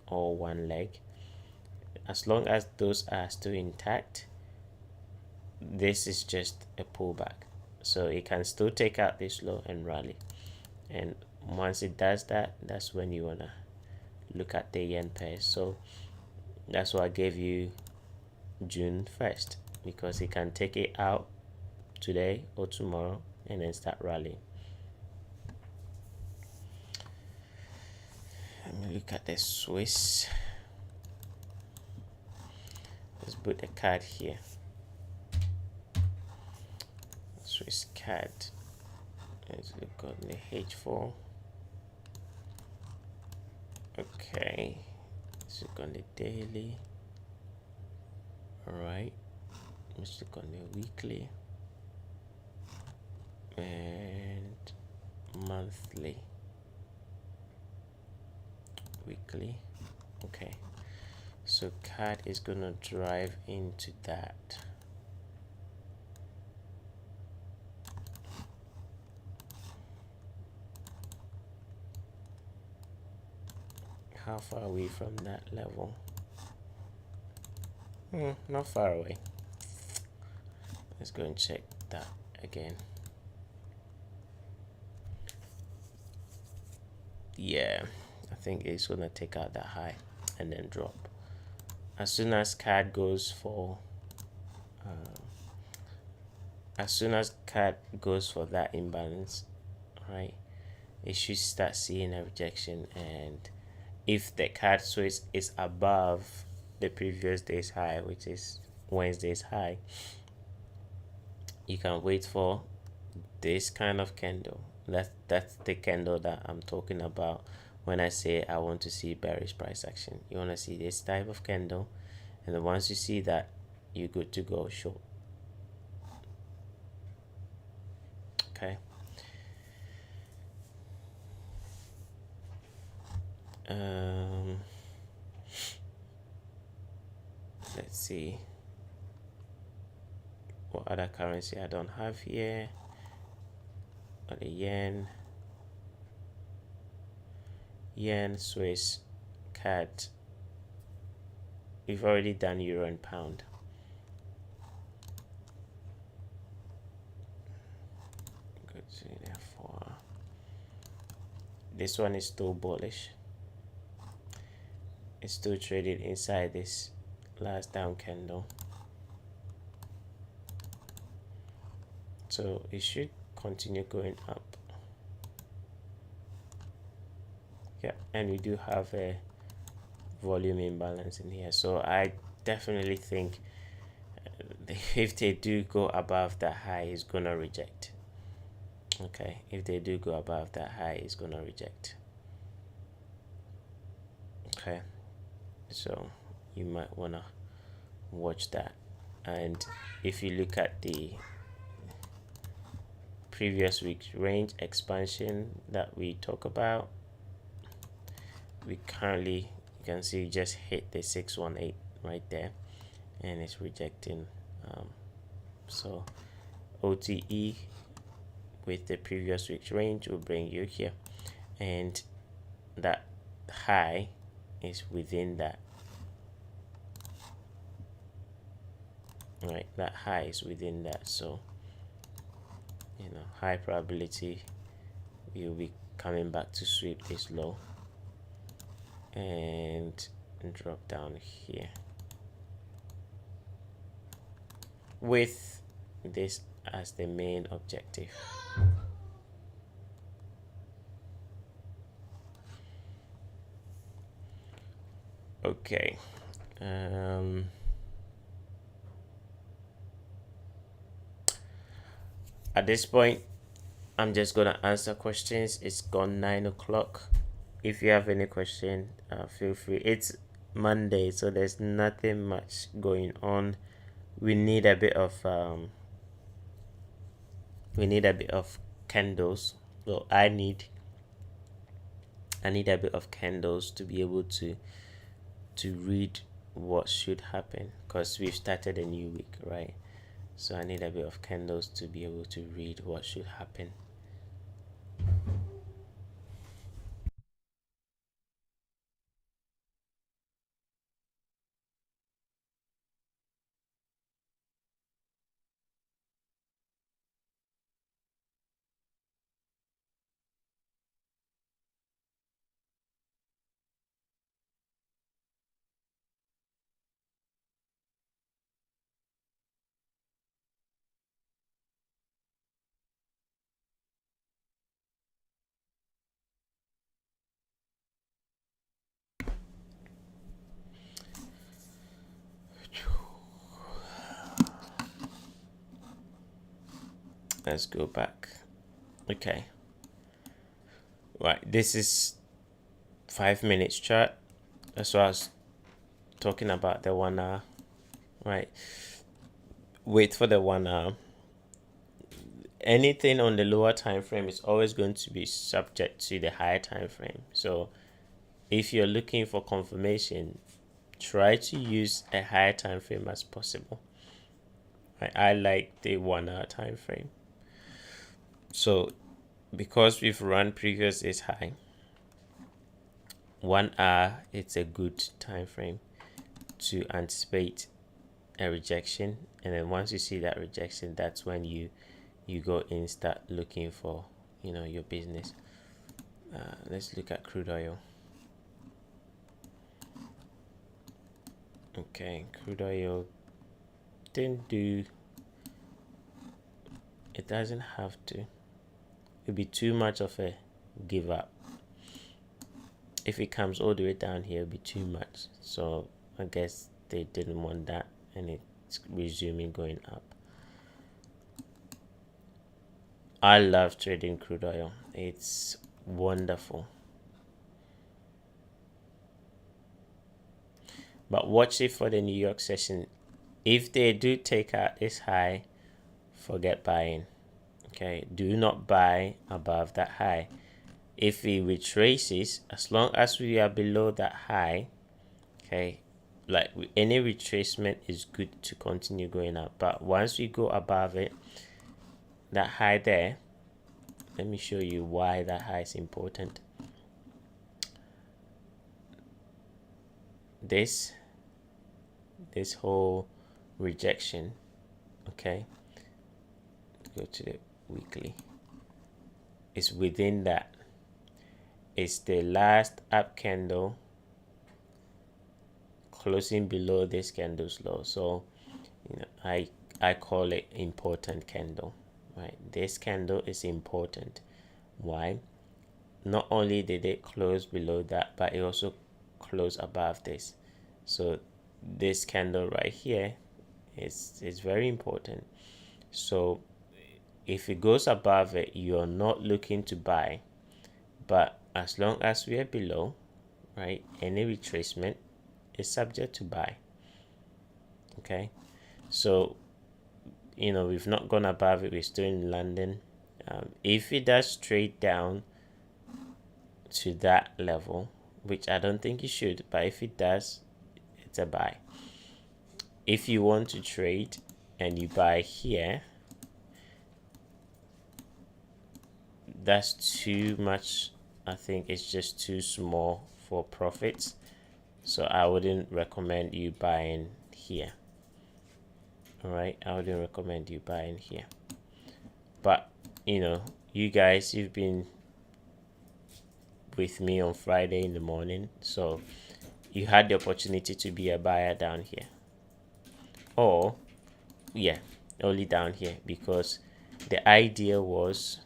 all one leg. As long as those are still intact, this is just a pullback, so it can still take out this low and rally. And once it does that, that's when you want to look at the yen pair. So that's why I gave you June 1st, because it can take it out today or tomorrow and then start rallying. Let me look at the Swiss. Let's put the card here. Swiss card. Let's look on the H4. Okay, let's look on the daily. Alright, let's look on the weekly and monthly. Weekly. Okay, so CAD is gonna drive into that. How far away from that level? Not far away. Let's go and check that again. Yeah, I think it's gonna take out that high and then drop. As soon as CAD goes for that imbalance, right, it should start seeing a rejection. And if the CAD switch is above the previous day's high, which is Wednesday's high, you can wait for this kind of candle. That's the candle that I'm talking about when I say I want to see bearish price action. You want to see this type of candle, and then once you see that, you're good to go short. Okay. Let's see what other currency I don't have here. The yen, Swiss, CAD. We've already done euro and pound. Good. Therefore, this one is still bullish. It's still traded inside this last down candle, so it should continue going up. Yeah, and we do have a volume imbalance in here, so I definitely think if they do go above that high, it's gonna reject. Okay, if they do go above that high, it's gonna reject. Okay, so you might wanna watch that. And if you look at the previous week's range expansion that we talk about, we currently, you can see, just hit the 618 right there, and it's rejecting. So OTE with the previous week's range will bring you here, and that high is within that. Right, that high is within that, so high probability you'll be coming back to sweep this low and drop down here with this as the main objective. Okay, at this point, I'm just gonna answer questions. It's gone 9 o'clock. If you have any question, feel free. It's Monday, so there's nothing much going on. We need a bit of candles. Well, I need a bit of candles to be able to read what should happen, because we've started a new week, right? So I need a bit of candles to be able to read what should happen. Let's go back. Okay, right, this is 5 minutes chart. That's what I was talking about, the 1 hour. Right, wait for the 1 hour. Anything on the lower time frame is always going to be subject to the higher time frame. So if you're looking for confirmation, try to use a higher time frame as possible. I like the 1 hour time frame. So because we've run previous is high, 1 hour, it's a good time frame to anticipate a rejection. And then once you see that rejection, that's when you go in, start looking for your business. Let's look at crude oil. Okay, crude oil didn't do, it doesn't have to. It'd be too much of a give up. If it comes all the way down here, it'd be too much. So I guess they didn't want that, and it's resuming going up. I love trading crude oil. It's wonderful. But watch it for the New York session. If they do take out this high, forget buying. Okay, do not buy above that high. If it retraces, as long as we are below that high, okay, like any retracement is good to continue going up. But once we go above it, that high there, let me show you why that high is important. This whole rejection, okay, go to the weekly, is within that. It's the last up candle closing below this candle's low. So I call it important candle, right? This candle is important. Why? Not only did it close below that, but it also closed above this. So this candle right here is very important. So if it goes above it, you're not looking to buy. But as long as we are below, right, any retracement is subject to buy. Okay, so we've not gone above it, we're still in London. If it does trade down to that level, which I don't think it should, but if it does, it's a buy. If you want to trade and you buy here, that's too much. I think it's just too small for profits, so I wouldn't recommend you buying here. All right, I wouldn't recommend you buying here. But you guys, you've been with me on Friday in the morning, so you had the opportunity to be a buyer down here, or yeah, only down here, because the idea was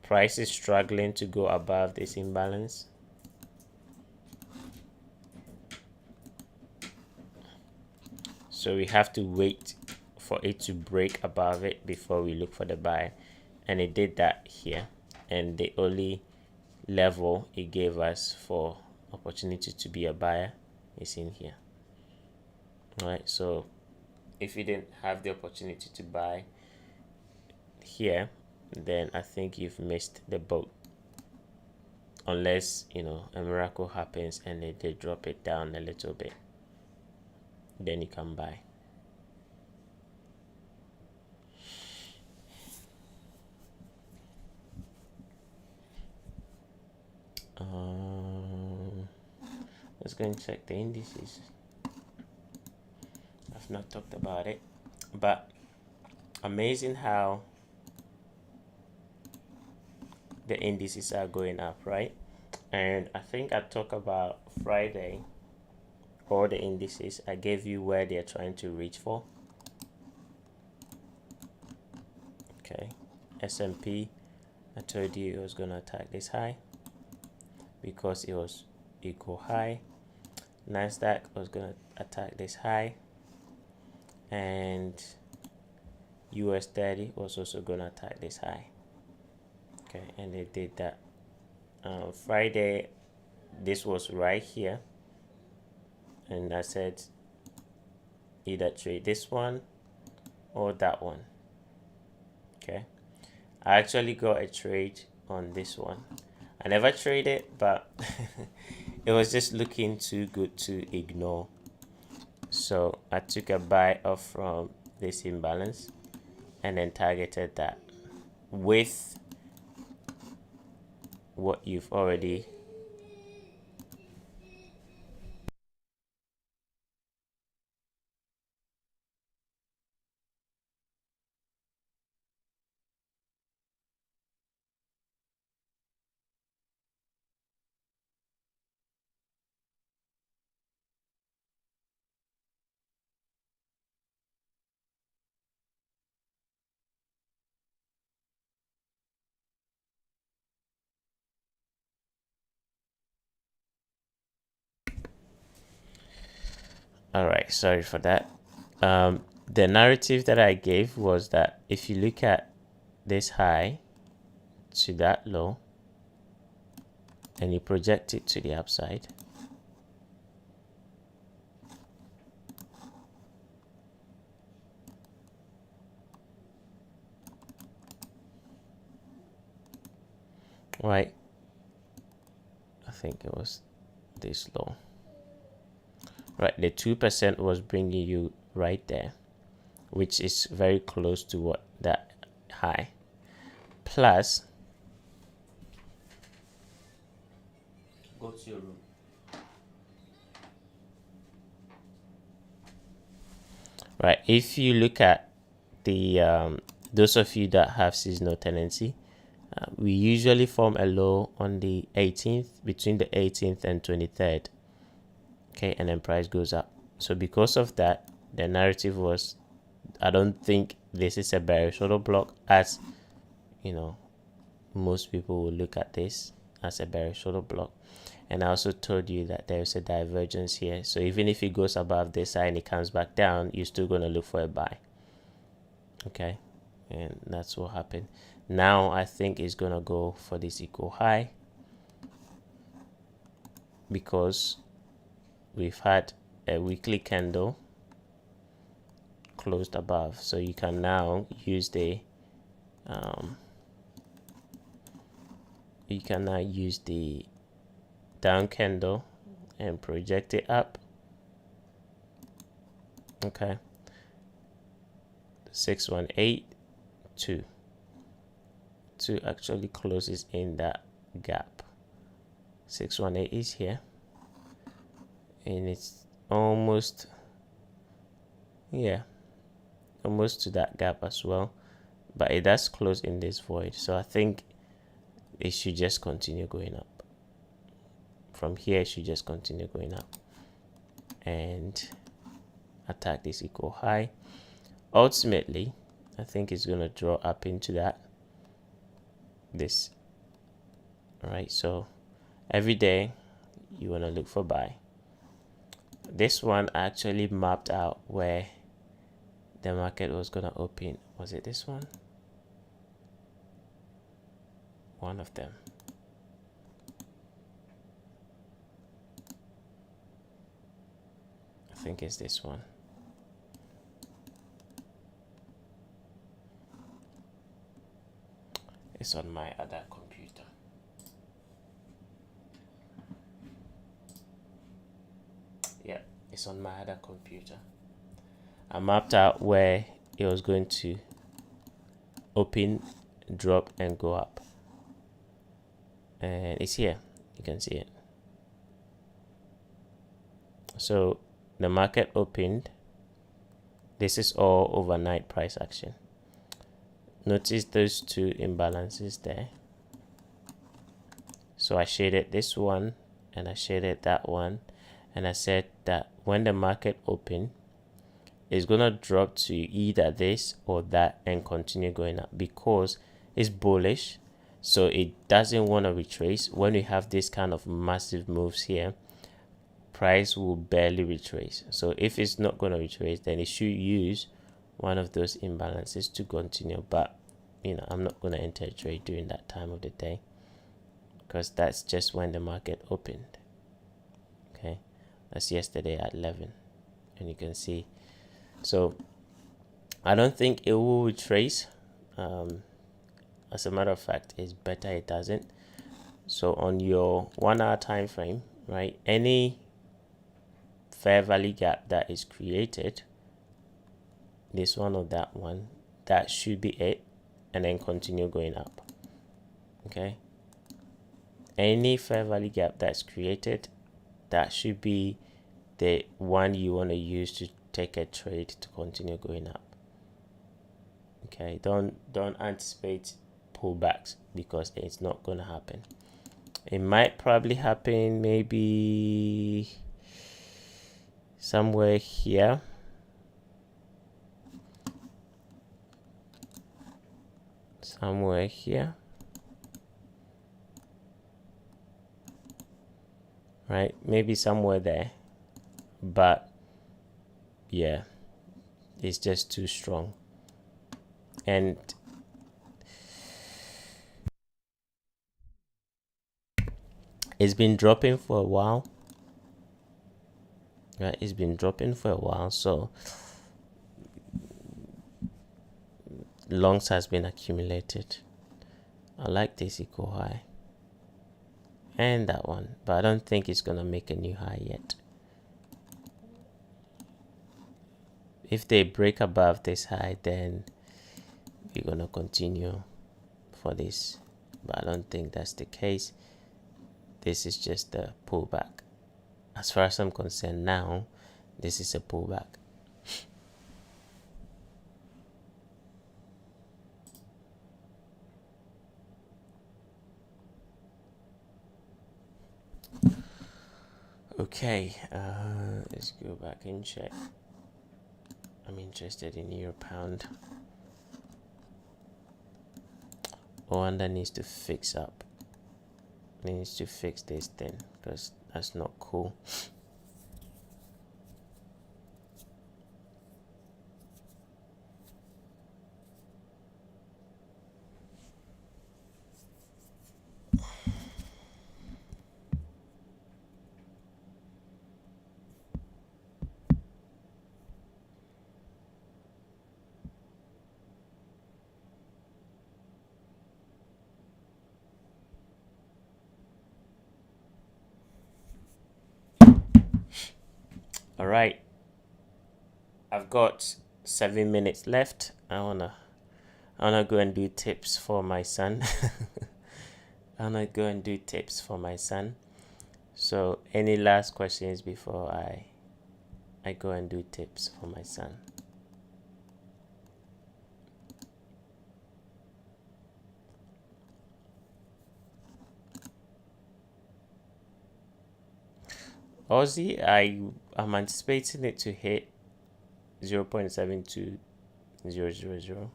price is struggling to go above this imbalance. So we have to wait for it to break above it before we look for the buy. And it did that here. And the only level it gave us for opportunity to be a buyer is in here. All right, so if you didn't have the opportunity to buy here, then I think you've missed the boat. Unless a miracle happens and they drop it down a little bit, then you can buy. Let's go and check the indices. I've not talked about it, but amazing how the indices are going up, right? And I think I talked about Friday, all the indices. I gave you where they're trying to reach for. Okay, S&P, I told you it was going to attack this high because it was equal high. Nasdaq was going to attack this high, and US 30 was also gonna attack this high. Okay, and they did that. Friday, this was right here, and I said either trade this one or that one. Okay, I actually got a trade on this one. I never traded, but it was just looking too good to ignore. So I took a buy off from this imbalance and then targeted that with what you've already all right, sorry for that. The narrative that I gave was that if you look at this high to that low and you project it to the upside, right? I think it was this low, right? The 2% was bringing you right there, which is very close to what that high. Plus, go to your room. Right, if you look at the those of you that have seasonal tendency, we usually form a low on the 18th, between the 18th and 23rd. Okay, and then price goes up. So because of that, the narrative was, I don't think this is a bearish order block, as you know, most people will look at this as a bearish order block. And I also told you that there's a divergence here, so even if it goes above this side and it comes back down, you're still going to look for a buy. Okay, and that's what happened. Now I think it's going to go for this equal high, because we've had a weekly candle closed above, so you can now use the down candle and project it up. Okay, 6182 actually closes in that gap. 618 is here, and it's almost, yeah, almost to that gap as well, but it does close in this void. So I think it should just continue going up. From here, it should just continue going up and attack this equal high. Ultimately, I think it's going to draw up into this. All right, so every day you want to look for buy. This one actually mapped out where the market was going to open. Was it this one? One of them. I think it's this one. It's on my other computer. Yeah, it's on my other computer. I mapped out where it was going to open, drop, and go up. And it's here. You can see it. So the market opened. This is all overnight price action. Notice those two imbalances there. So I shaded this one and I shaded that one, and I said that when the market opened, it's gonna drop to either this or that and continue going up, because it's bullish, so it doesn't want to retrace. When we have this kind of massive moves here, price will barely retrace. So if it's not going to retrace, then it should use one of those imbalances to continue, but I'm not going to enter a trade during that time of the day because that's just when the market opened. Okay, that's yesterday at 11, and you can see. So I don't think it will retrace. As a matter of fact, it's better it doesn't. So on your 1 hour time frame, right, any fair value gap that is created, this one or that one, that should be it, and then continue going up. Okay, any fair value gap that's created, that should be the one you want to use to take a trade to continue going up. Okay, don't anticipate pullbacks because it's not going to happen. It might probably happen maybe somewhere here. Somewhere here. Right? Maybe somewhere there. But yeah, it's just too strong. And it's been dropping for a while. Right? It's been dropping for a while, so longs has been accumulated. I like this equal high and that one, but I don't think it's gonna make a new high yet. If they break above this high, then we're gonna continue for this, but I don't think that's the case. This is just a pullback. As far as I'm concerned now, this is a pullback. Okay, let's go back and check. I'm interested in euro pound. Rwanda needs to fix up. It needs to fix this thing because that's not cool. All right, I've got 7 minutes left. I wanna go and do tips for my son. I wanna go and do tips for my son. So any last questions before I go and do tips for my son? Aussie, I'm anticipating it to hit 0.72000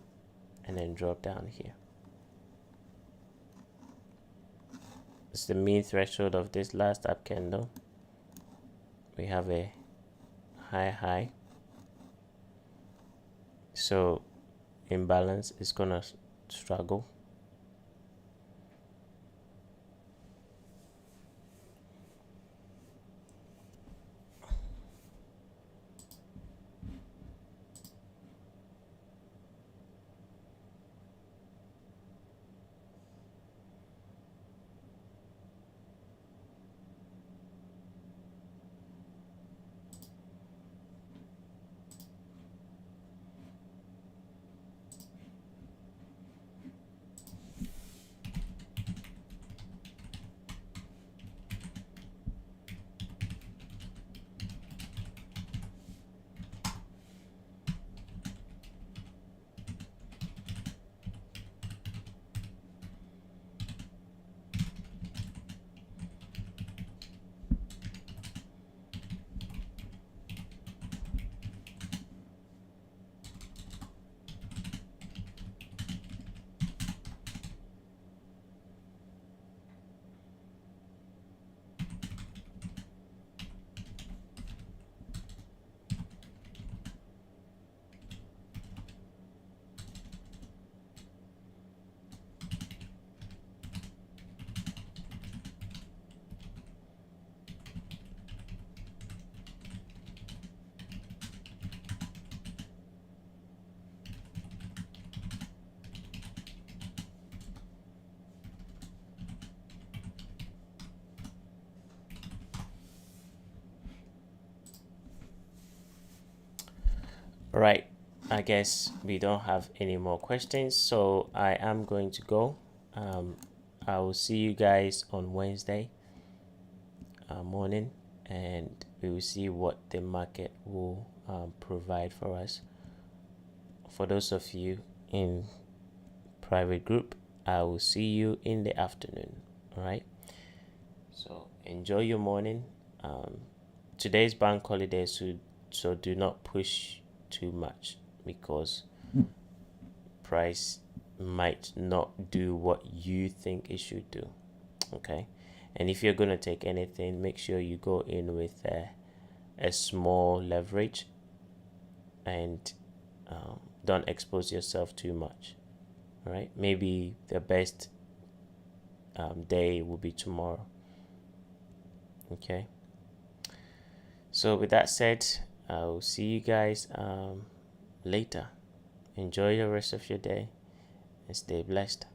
and then drop down here. It's the mean threshold of this last up candle. We have a high, so imbalance is gonna struggle. Right, I guess we don't have any more questions, so I am going to go. I will see you guys on Wednesday morning, and we will see what the market will provide for us. For those of you in private group, I will see you in the afternoon. All right, so enjoy your morning. Today's bank holiday, so do not push too much, because price might not do what you think it should do. Okay, and if you're going to take anything, make sure you go in with a small leverage, and don't expose yourself too much. All right, maybe the best day will be tomorrow. Okay, so with that said, I'll see you guys later. Enjoy the rest of your day and stay blessed.